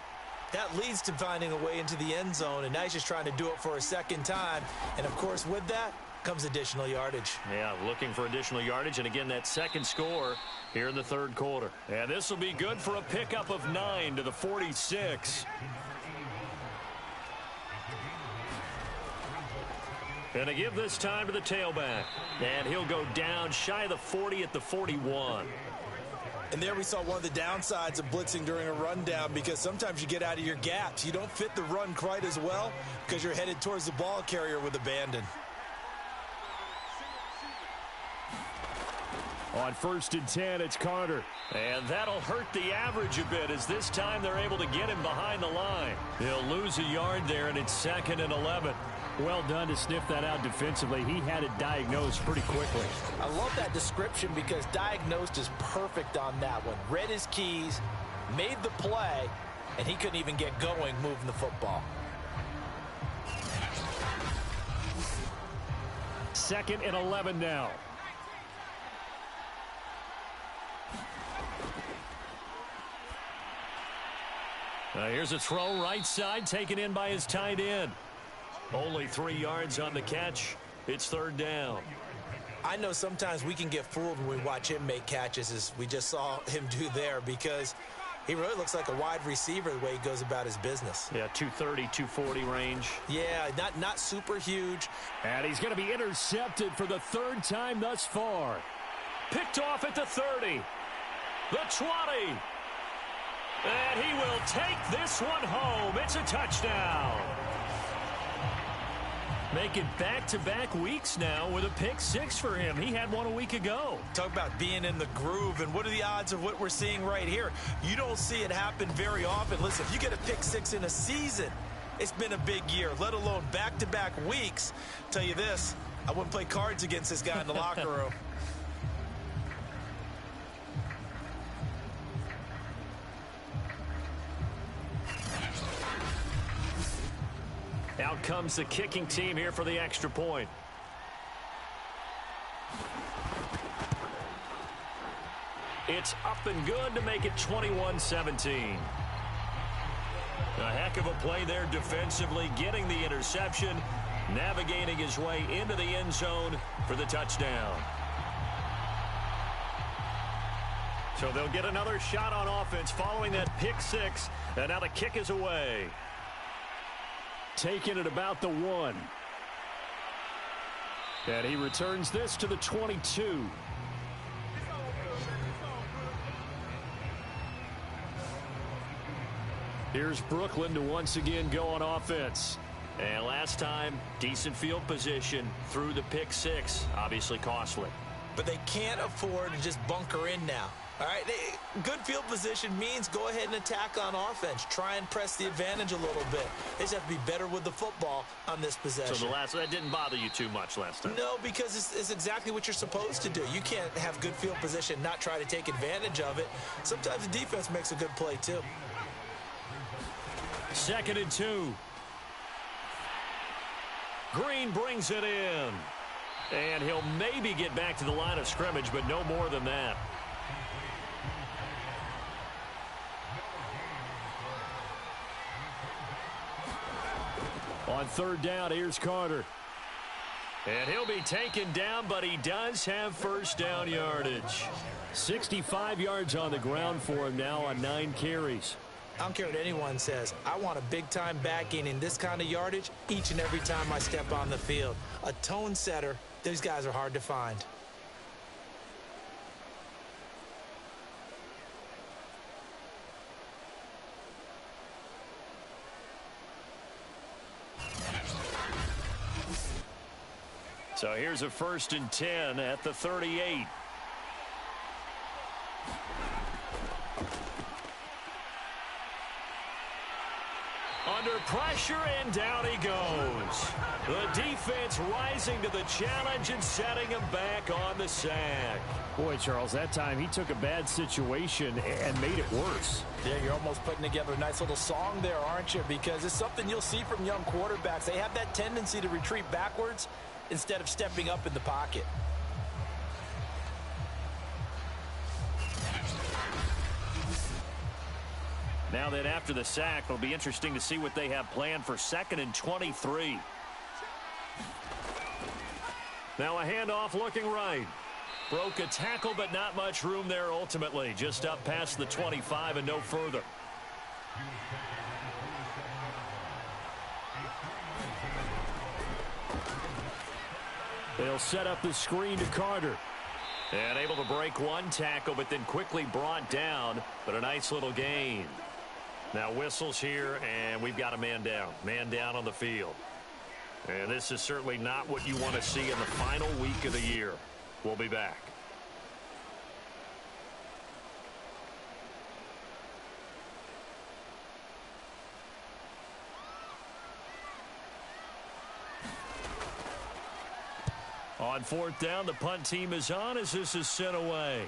C: that leads to finding a way into the end zone. And now he's just trying to do it for a 2nd time. And, of course, with that comes additional yardage.
B: Yeah, looking for additional yardage. And, again, that 2nd score here in the 3rd quarter. And this will be good for a pickup of 9 to the 46. And to give this time to the tailback. And he'll go down shy of the 40 at the 41.
C: And there we saw one of the downsides of blitzing during a rundown, because sometimes you get out of your gaps. You don't fit the run quite as well because you're headed towards the ball carrier with abandon.
E: On 1st and 10, it's Carter.
B: And that'll hurt the average a bit as this time they're able to get him behind the line. He'll lose a yard there, and it's 2nd and 11.
E: Well done to sniff that out defensively. He had it diagnosed pretty quickly.
D: I love that description because diagnosed is perfect on that one. Read his keys, made the play, and he couldn't even get going moving the football.
E: 2nd and 11 now.
B: Here's a throw right side taken in by his tight end. Only 3 yards on the catch. It's 3rd down.
C: I know sometimes we can get fooled when we watch him make catches, as we just saw him do there, because he really looks like a wide receiver the way he goes about his business.
B: Yeah, 230, 240 range.
C: Yeah, not super huge.
E: And he's going to be intercepted for the 3rd time thus far.
B: Picked off at the 30. The 20. And he will take this one home. It's a touchdown. Making back-to-back weeks now with a pick 6 for him. He had one a week ago.
C: Talk about being in the groove, and what are the odds of what we're seeing right here? You don't see it happen very often. Listen, if you get a pick 6 in a season, it's been a big year, let alone back-to-back weeks. Tell you this, I wouldn't play cards against this guy in the locker room.
E: Out comes the kicking team here for the extra point. It's up and good to make it 21-17. A heck of a play there defensively, getting the interception, navigating his way into the end zone for the touchdown. So they'll get another shot on offense following that pick six, and now the kick is away. Taking it about the 1. And he returns this to the 22. Here's Brooklyn to once again go on offense. And last time, decent field position through the pick six. Obviously costly.
C: But they can't afford to just bunker in now. All right, good field position means go ahead and attack on offense. Try and press the advantage a little bit. They just have to be better with the football on this possession.
E: So that didn't bother you too much last time?
C: No, because it's exactly what you're supposed to do. You can't have good field position, not try to take advantage of it. Sometimes the defense makes a good play too.
E: 2nd and 2. Green brings it in. And he'll maybe get back to the line of scrimmage, but no more than that. On 3rd down, here's Carter. And he'll be taken down, but he does have first down yardage. 65 yards on the ground for him now on 9 carries.
C: I don't care what anyone says. I want a big-time back gaining this kind of yardage each and every time I step on the field. A tone setter, these guys are hard to find.
E: So here's a 1st and 10 at the 38. Under pressure, and down he goes. The defense rising to the challenge and setting him back on the sack.
G: Boy, Charles, that time he took a bad situation and made it worse.
D: Yeah, you're almost putting together a nice little song there, aren't you? Because it's something you'll see from young quarterbacks. They have that tendency to retreat backwards instead of stepping up in the pocket.
E: Now that after the sack, it'll be interesting to see what they have planned for 2nd and 23. Now a handoff looking right. Broke a tackle, but not much room there ultimately. Just up past the 25 and no further. They'll set up the screen to Carter. And able to break one tackle, but then quickly brought down. But a nice little gain. Now whistles here, and we've got a man down. Man down on the field. And this is certainly not what you want to see in the final week of the year. We'll be back. On 4th down, the punt team is on as this is sent away.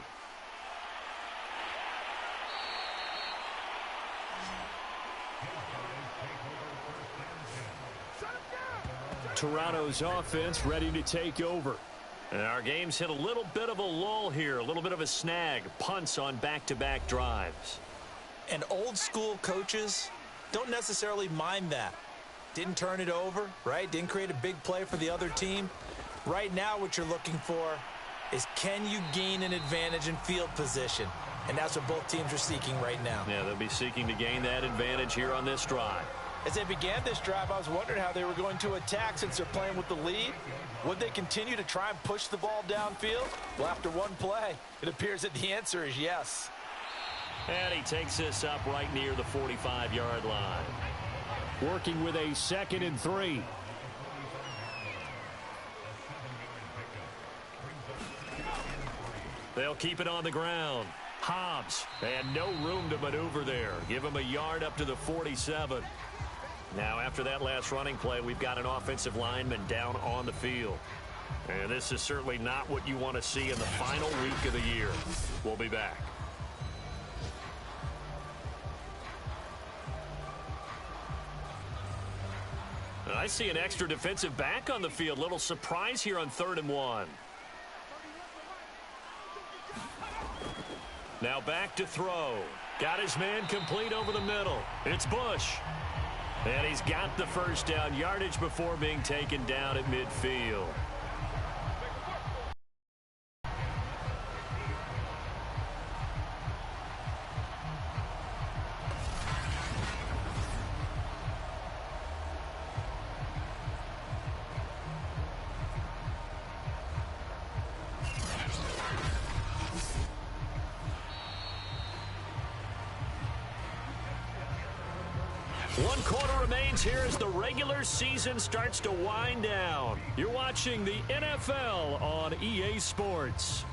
E: Toronto's offense ready to take over. And our game's hit a little bit of a lull here, a little bit of a snag. Punts on back-to-back drives.
C: And old school coaches don't necessarily mind that. Didn't turn it over, right? Didn't create a big play for the other team. Right now what you're looking for is, can you gain an advantage in field position? And that's what both teams are seeking right now.
E: Yeah, they'll be seeking to gain that advantage here on this drive.
D: As they began this drive, I was wondering how they were going to attack since they're playing with the lead. Would they continue to try and push the ball downfield? Well, after one play, it appears that the answer is yes.
E: And he takes this up right near the 45-yard line.
G: Working with a 2nd and 3.
E: They'll keep it on the ground. Hobbs, and no room to maneuver there. Give him a yard up to the 47. Now, after that last running play, we've got an offensive lineman down on the field. And this is certainly not what you want to see in the final week of the year. We'll be back. I see an extra defensive back on the field. Little surprise here on 3rd and 1. Now back to throw. Got his man complete over the middle. It's Bush. And he's got the first down, yardage before being taken down at midfield. One quarter remains here as the regular season starts to wind down. You're watching the NFL on EA Sports.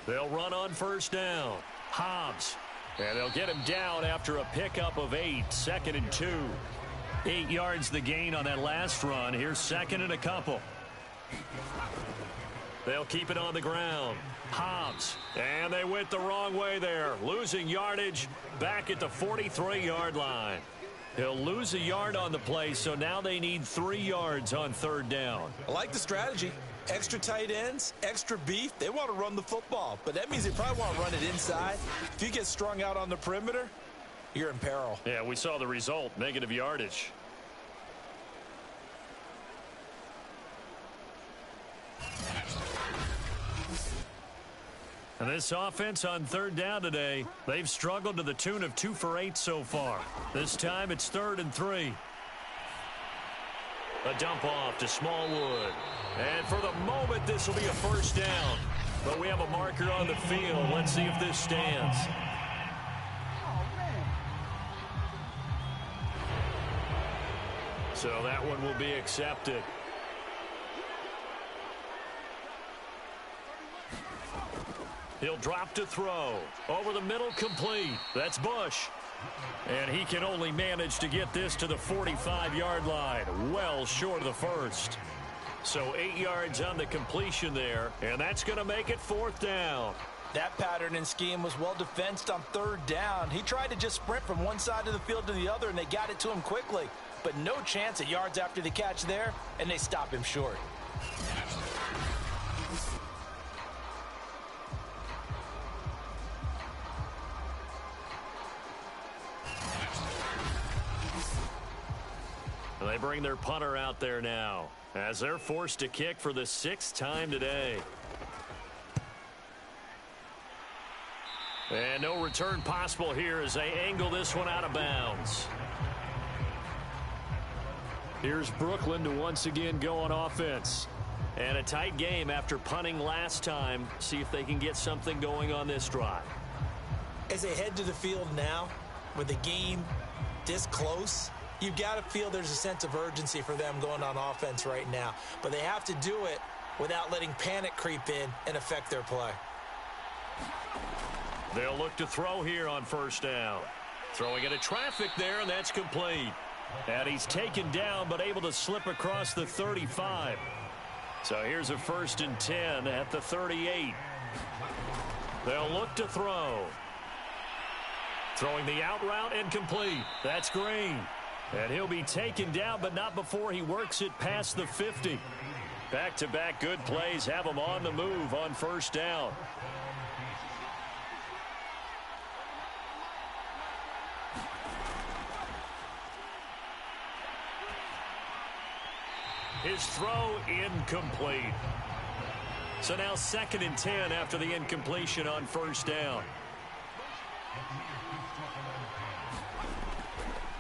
E: They'll run on first down. Hobbs. And they'll get him down after a pickup of 8. 2nd and 2. 8 yards the gain on that last run. Here's 2nd and a couple. They'll keep it on the ground. Hobbs. And they went the wrong way there. Losing yardage back at the 43-yard line. He'll lose a yard on the play, so now they need 3 yards on 3rd down.
C: I like the strategy. Extra tight ends, extra beef. They want to run the football, but that means they probably want to run it inside. If you get strung out on the perimeter, you're in peril.
E: Yeah, we saw the result, negative yardage. And this offense on 3rd down today, they've struggled to the tune of 2 for 8 so far. This time it's 3rd and 3. A dump off to Smallwood. And for the moment, this will be a first down. But we have a marker on the field. Let's see if this stands. So that one will be accepted. He'll drop to throw. Over the middle, complete. That's Bush. And he can only manage to get this to the 45-yard line. Well short of the first. So 8 yards on the completion there. And that's going to make it 4th down.
D: That pattern and scheme was well defensed on 3rd down. He tried to just sprint from one side of the field to the other, and they got it to him quickly. But no chance at yards after the catch there, and they stop him short.
E: They bring their punter out there now as they're forced to kick for the 6th time today. And no return possible here as they angle this one out of bounds. Here's Brooklyn to once again go on offense. And a tight game after punting last time. See if they can get something going on this drive.
C: As they head to the field now, with the game this close, you've got to feel there's a sense of urgency for them going on offense right now. But they have to do it without letting panic creep in and affect their play.
E: They'll look to throw here on first down. Throwing into traffic there, and that's complete. And he's taken down, but able to slip across the 35. So here's a 1st and 10 at the 38. They'll look to throw. Throwing the out route and complete. That's Green. And he'll be taken down, but not before he works it past the 50. Back-to-back good plays have him on the move on first down. His throw incomplete. So now 2nd and 10 after the incompletion on first down.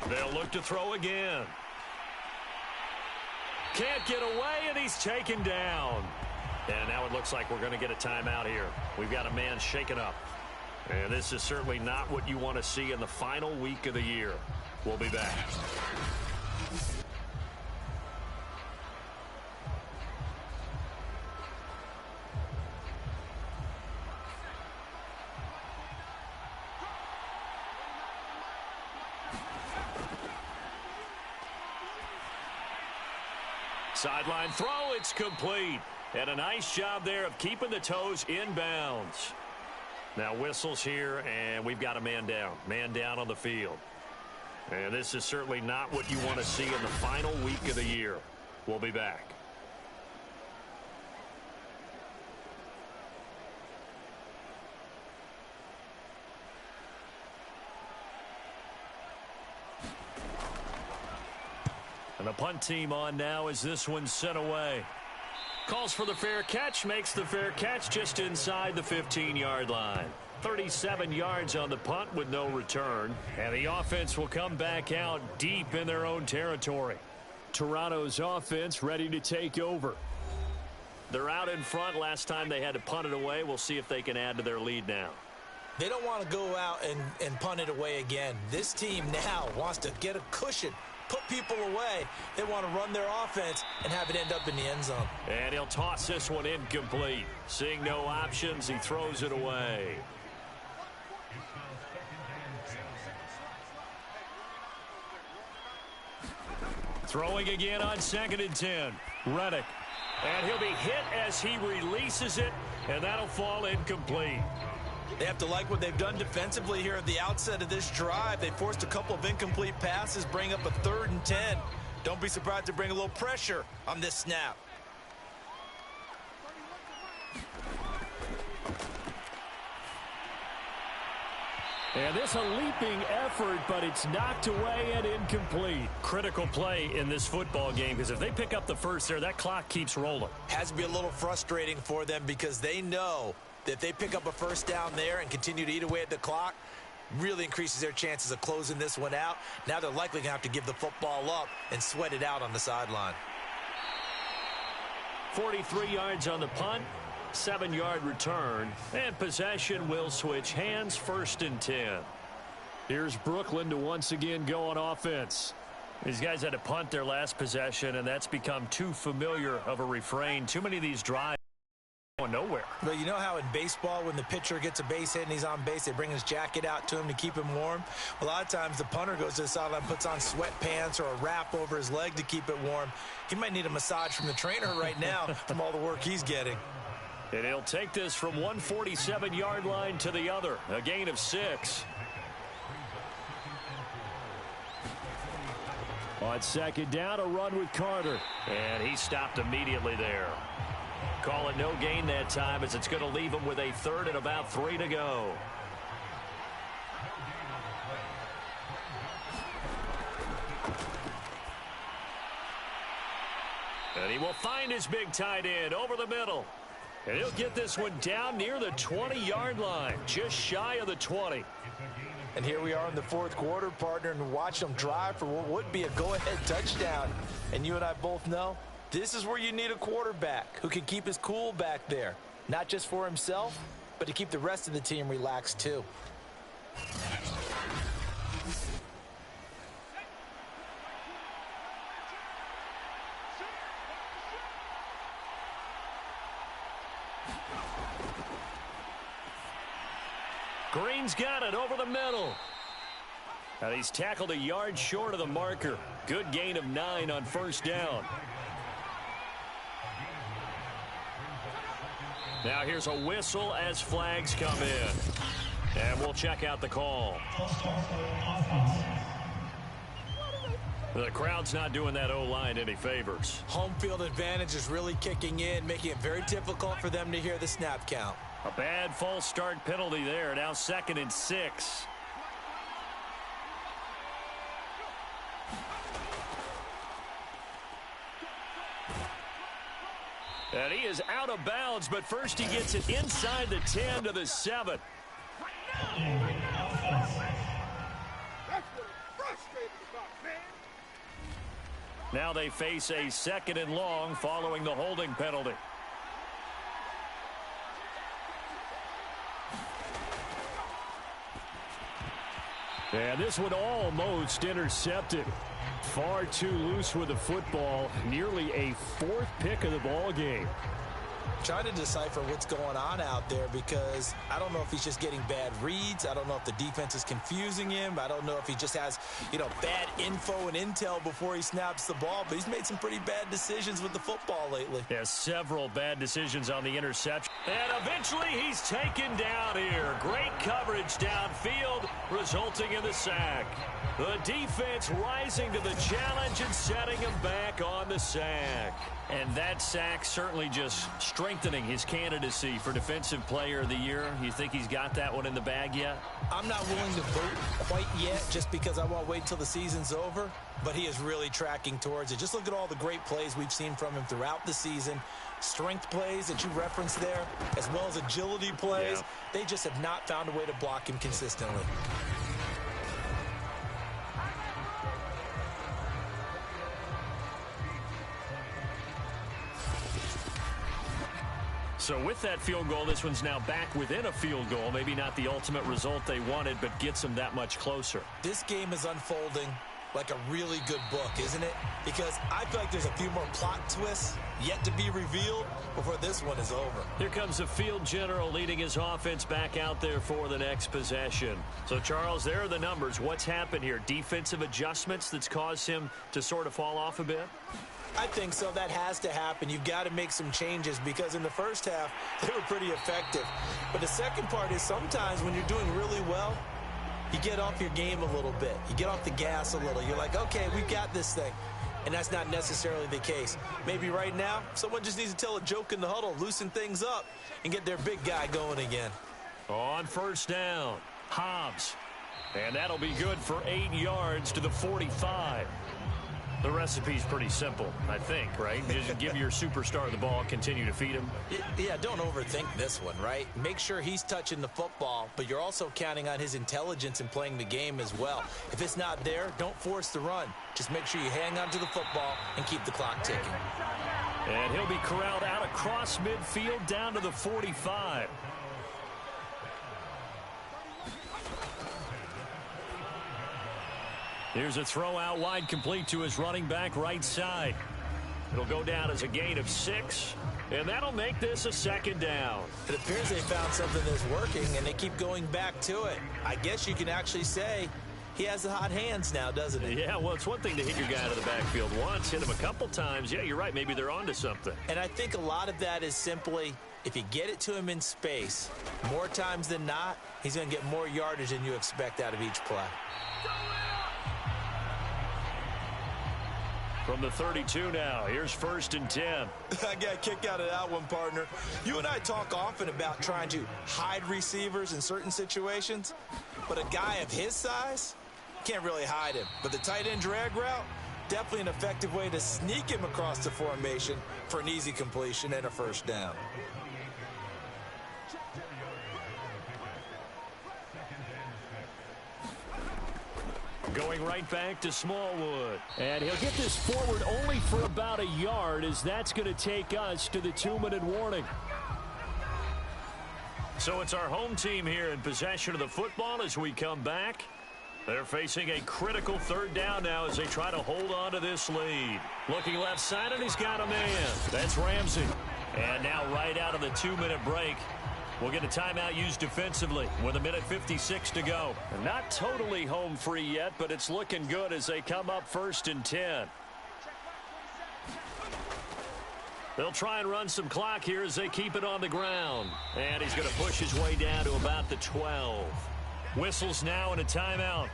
E: They'll look to throw again. Can't get away, and he's taken down. And now it looks like we're going to get a timeout here. We've got a man shaken up. And this is certainly not what you want to see in the final week of the year. We'll be back. Sideline throw, it's complete.
B: And a nice job there of keeping the toes inbounds. Now whistles here, and we've got a man down. Man down on the field. And this is certainly not what you want to see in the final week of the year. We'll be back. And the punt team on now as this one's sent away. Calls for the fair catch, makes the fair catch just inside the 15-yard line. 37 yards on the punt with no return. And the offense will come back out deep in their own territory.
E: Toronto's offense ready to take over.
B: They're out in front. Last time they had to punt it away. We'll see if they can add to their lead now.
C: They don't want to go out and punt it away again. This team now wants to get a cushion, put people away. They want to run their offense and have it end up in the end zone.
B: And he'll toss this one incomplete. Seeing no options, he throws it away. Throwing again on 2nd and 10. Reddick. And he'll be hit as he releases it, and that'll fall incomplete.
C: They have to like what they've done defensively here at the outset of this drive. They forced a couple of incomplete passes, bring up a 3rd and 10. Don't be surprised to bring a little pressure on this snap.
E: And this a leaping effort, but it's knocked away and incomplete.
B: Critical play in this football game, because if they pick up the first there, that clock keeps rolling.
C: Has to be a little frustrating for them because they know that if they pick up a first down there and continue to eat away at the clock, really increases their chances of closing this one out. Now they're likely going to have to give the football up and sweat it out on the sideline.
B: 43 yards on the punt. 7-yard return, and possession will switch hands. 1st and 10.
E: Here's Brooklyn to once again go on offense.
B: These guys had to punt their last possession, and that's become too familiar of a refrain. Too many of these drives going nowhere.
C: But you know how in baseball, when the pitcher gets a base hit and he's on base, they bring his jacket out to him to keep him warm? A lot of times the punter goes to the sideline, puts on sweatpants or a wrap over his leg to keep it warm. He might need a massage from the trainer right now from all the work he's getting.
B: And he'll take this from 147-yard line to the other. A gain of 6.
E: On 2nd down, a run with Carter.
B: And he stopped immediately there. Call it no gain that time, as it's going to leave him with a 3rd and about 3 to go. And he will find his big tight end over the middle. And he'll get this one down near the 20-yard line, just shy of the 20.
D: And here we are in the 4th quarter, partner, and watch them drive for what would be a go-ahead touchdown. And you and I both know this is where you need a quarterback who can keep his cool back there, not just for himself, but to keep the rest of the team relaxed too.
B: Green's got it over the middle. And he's tackled a yard short of the marker. Good gain of 9 on 1st down. Now here's a whistle as flags come in. And we'll check out the call. The crowd's not doing that O-line any favors.
C: Home field advantage is really kicking in, making it very difficult for them to hear the snap count.
B: A bad false start penalty there. Now 2nd and 6. And he is out of bounds, but first he gets it inside the 10 to the 7. Now they face a 2nd and long following the holding penalty.
E: And this one almost intercepted. Far too loose with the football. Nearly a 4th pick of the ball game.
C: Trying to decipher what's going on out there because I don't know if he's just getting bad reads. I don't know if the defense is confusing him. I don't know if he just has, bad info and intel before he snaps the ball. But he's made some pretty bad decisions with the football lately.
E: Yeah, several bad decisions on the interception. And eventually he's taken down here. Great coverage downfield, resulting in the sack. The defense rising to the challenge and setting him back on the sack. And that sack certainly just strengthening his candidacy for Defensive Player of the Year. You think he's got that one in the bag yet?
C: I'm not willing to vote quite yet just because I want to wait until the season's over. But he is really tracking towards it. Just look at all the great plays we've seen from him throughout the season. Strength plays that you referenced there, as well as agility plays.
E: Yeah.
C: They just have not found a way to block him consistently.
E: So with that field goal, this one's now back within a field goal. Maybe not the ultimate result they wanted, but gets them that much closer.
C: This game is unfolding like a really good book, isn't it? Because I feel like there's a few more plot twists yet to be revealed before this one is over.
E: Here comes the field general leading his offense back out there for the next possession. So, Charles, there are the numbers. What's happened here? Defensive adjustments that's caused him to sort of fall off a bit?
C: I think so. That has to happen. You've got to make some changes because in the first half, they were pretty effective. But the second part is sometimes when you're doing really well, you get off your game a little bit. You get off the gas a little. You're like, okay, we've got this thing. And that's not necessarily the case. Maybe right now, someone just needs to tell a joke in the huddle, loosen things up, and get their big guy going again.
E: On first down, Hobbs. And that'll be good for 8 yards to the 45. The recipe's pretty simple, I think, right? Just give your superstar the ball, continue to feed him.
C: Yeah, don't overthink this one, right? Make sure he's touching the football, but you're also counting on his intelligence in playing the game as well. If it's not there, don't force the run. Just make sure you hang on to the football and keep the clock ticking.
E: And he'll be corralled out across midfield down to the 45. Here's a throw out wide, complete to his running back right side. It'll go down as a gain of 6, and that'll make this a second down.
C: It appears they found something that's working, and they keep going back to it. I guess you can actually say he has the hot hands now, doesn't he?
E: Yeah, well, it's one thing to hit your guy to the backfield once, hit him a couple times. Yeah, you're right. Maybe they're onto something.
C: And I think a lot of that is simply if you get it to him in space, more times than not, he's going to get more yardage than you expect out of each play.
E: From the 32 now, here's 1st and 10.
C: I got a kick out of that one, partner. You and I talk often about trying to hide receivers in certain situations, but a guy of his size can't really hide him. But the tight end drag route, definitely an effective way to sneak him across the formation for an easy completion and a first down.
E: Going right back to Smallwood. And he'll get this forward only for about a yard, as that's going to take us to the 2-minute warning. So it's our home team here in possession of the football as we come back. They're facing a critical 3rd down now as they try to hold on to this lead. Looking left side, and he's got a man. That's Ramsey. And now right out of the 2-minute break, we'll get a timeout used defensively with 1:56 to go. And not totally home free yet, but it's looking good as they come up 1st and 10. They'll try and run some clock here as they keep it on the ground. And he's going to push his way down to about the 12. Whistles now and a timeout.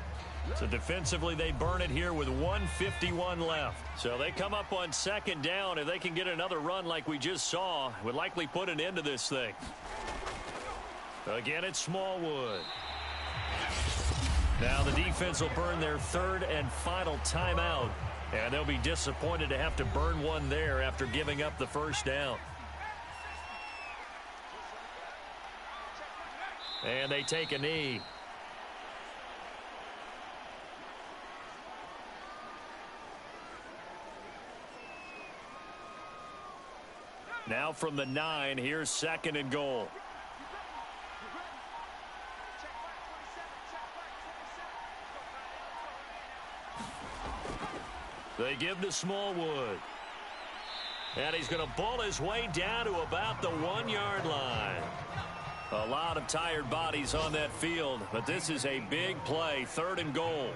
E: So defensively, they burn it here with 1:51 left. So they come up on 2nd down. If they can get another run like we just saw, would likely put an end to this thing. Again, it's Smallwood. Now the defense will burn their 3rd and final timeout. And they'll be disappointed to have to burn one there after giving up the first down. And they take a knee. Now from the 9, here's 2nd and goal. They give to Smallwood.
B: And he's going to bull his way down to about the 1-yard line. A lot of tired bodies on that field, but this is a big play, 3rd and goal.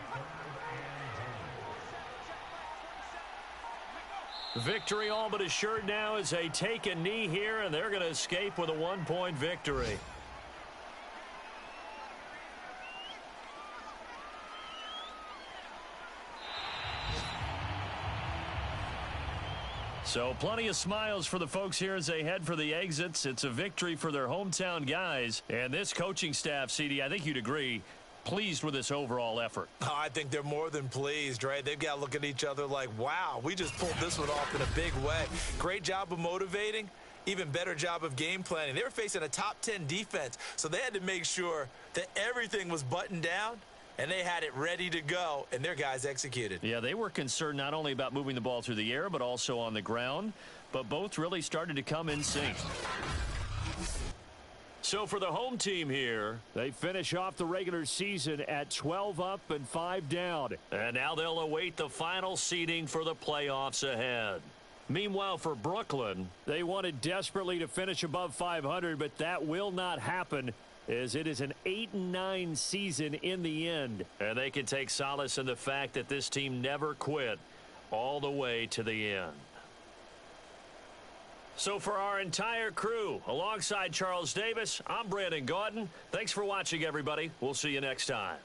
B: Victory all but assured now as they take a knee here, and they're going to escape with a 1-point victory. So plenty of smiles for the folks here as they head for the exits. It's a victory for their hometown guys. And this coaching staff, CD, I think you'd agree, pleased with this overall effort.
C: Oh, I think they're more than pleased, right? They've got to look at each other like, wow, we just pulled this one off in a big way. Great job of motivating. Even better job of game planning. They were facing a top 10 defense, so they had to make sure that everything was buttoned down, and they had it ready to go, and their guys executed.
B: Yeah, they were concerned not only about moving the ball through the air, but also on the ground. But both really started to come in sync. So for the home team here,
E: they finish off the regular season at 12 up and 5 down.
B: And now they'll await the final seeding for the playoffs ahead. Meanwhile, for Brooklyn,
E: they wanted desperately to finish above 500, but that will not happen, as it is an 8-9 season in the end.
B: And they can take solace in the fact that this team never quit all the way to the end. So for our entire crew, alongside Charles Davis, I'm Brandon Gaudin. Thanks for watching, everybody. We'll see you next time.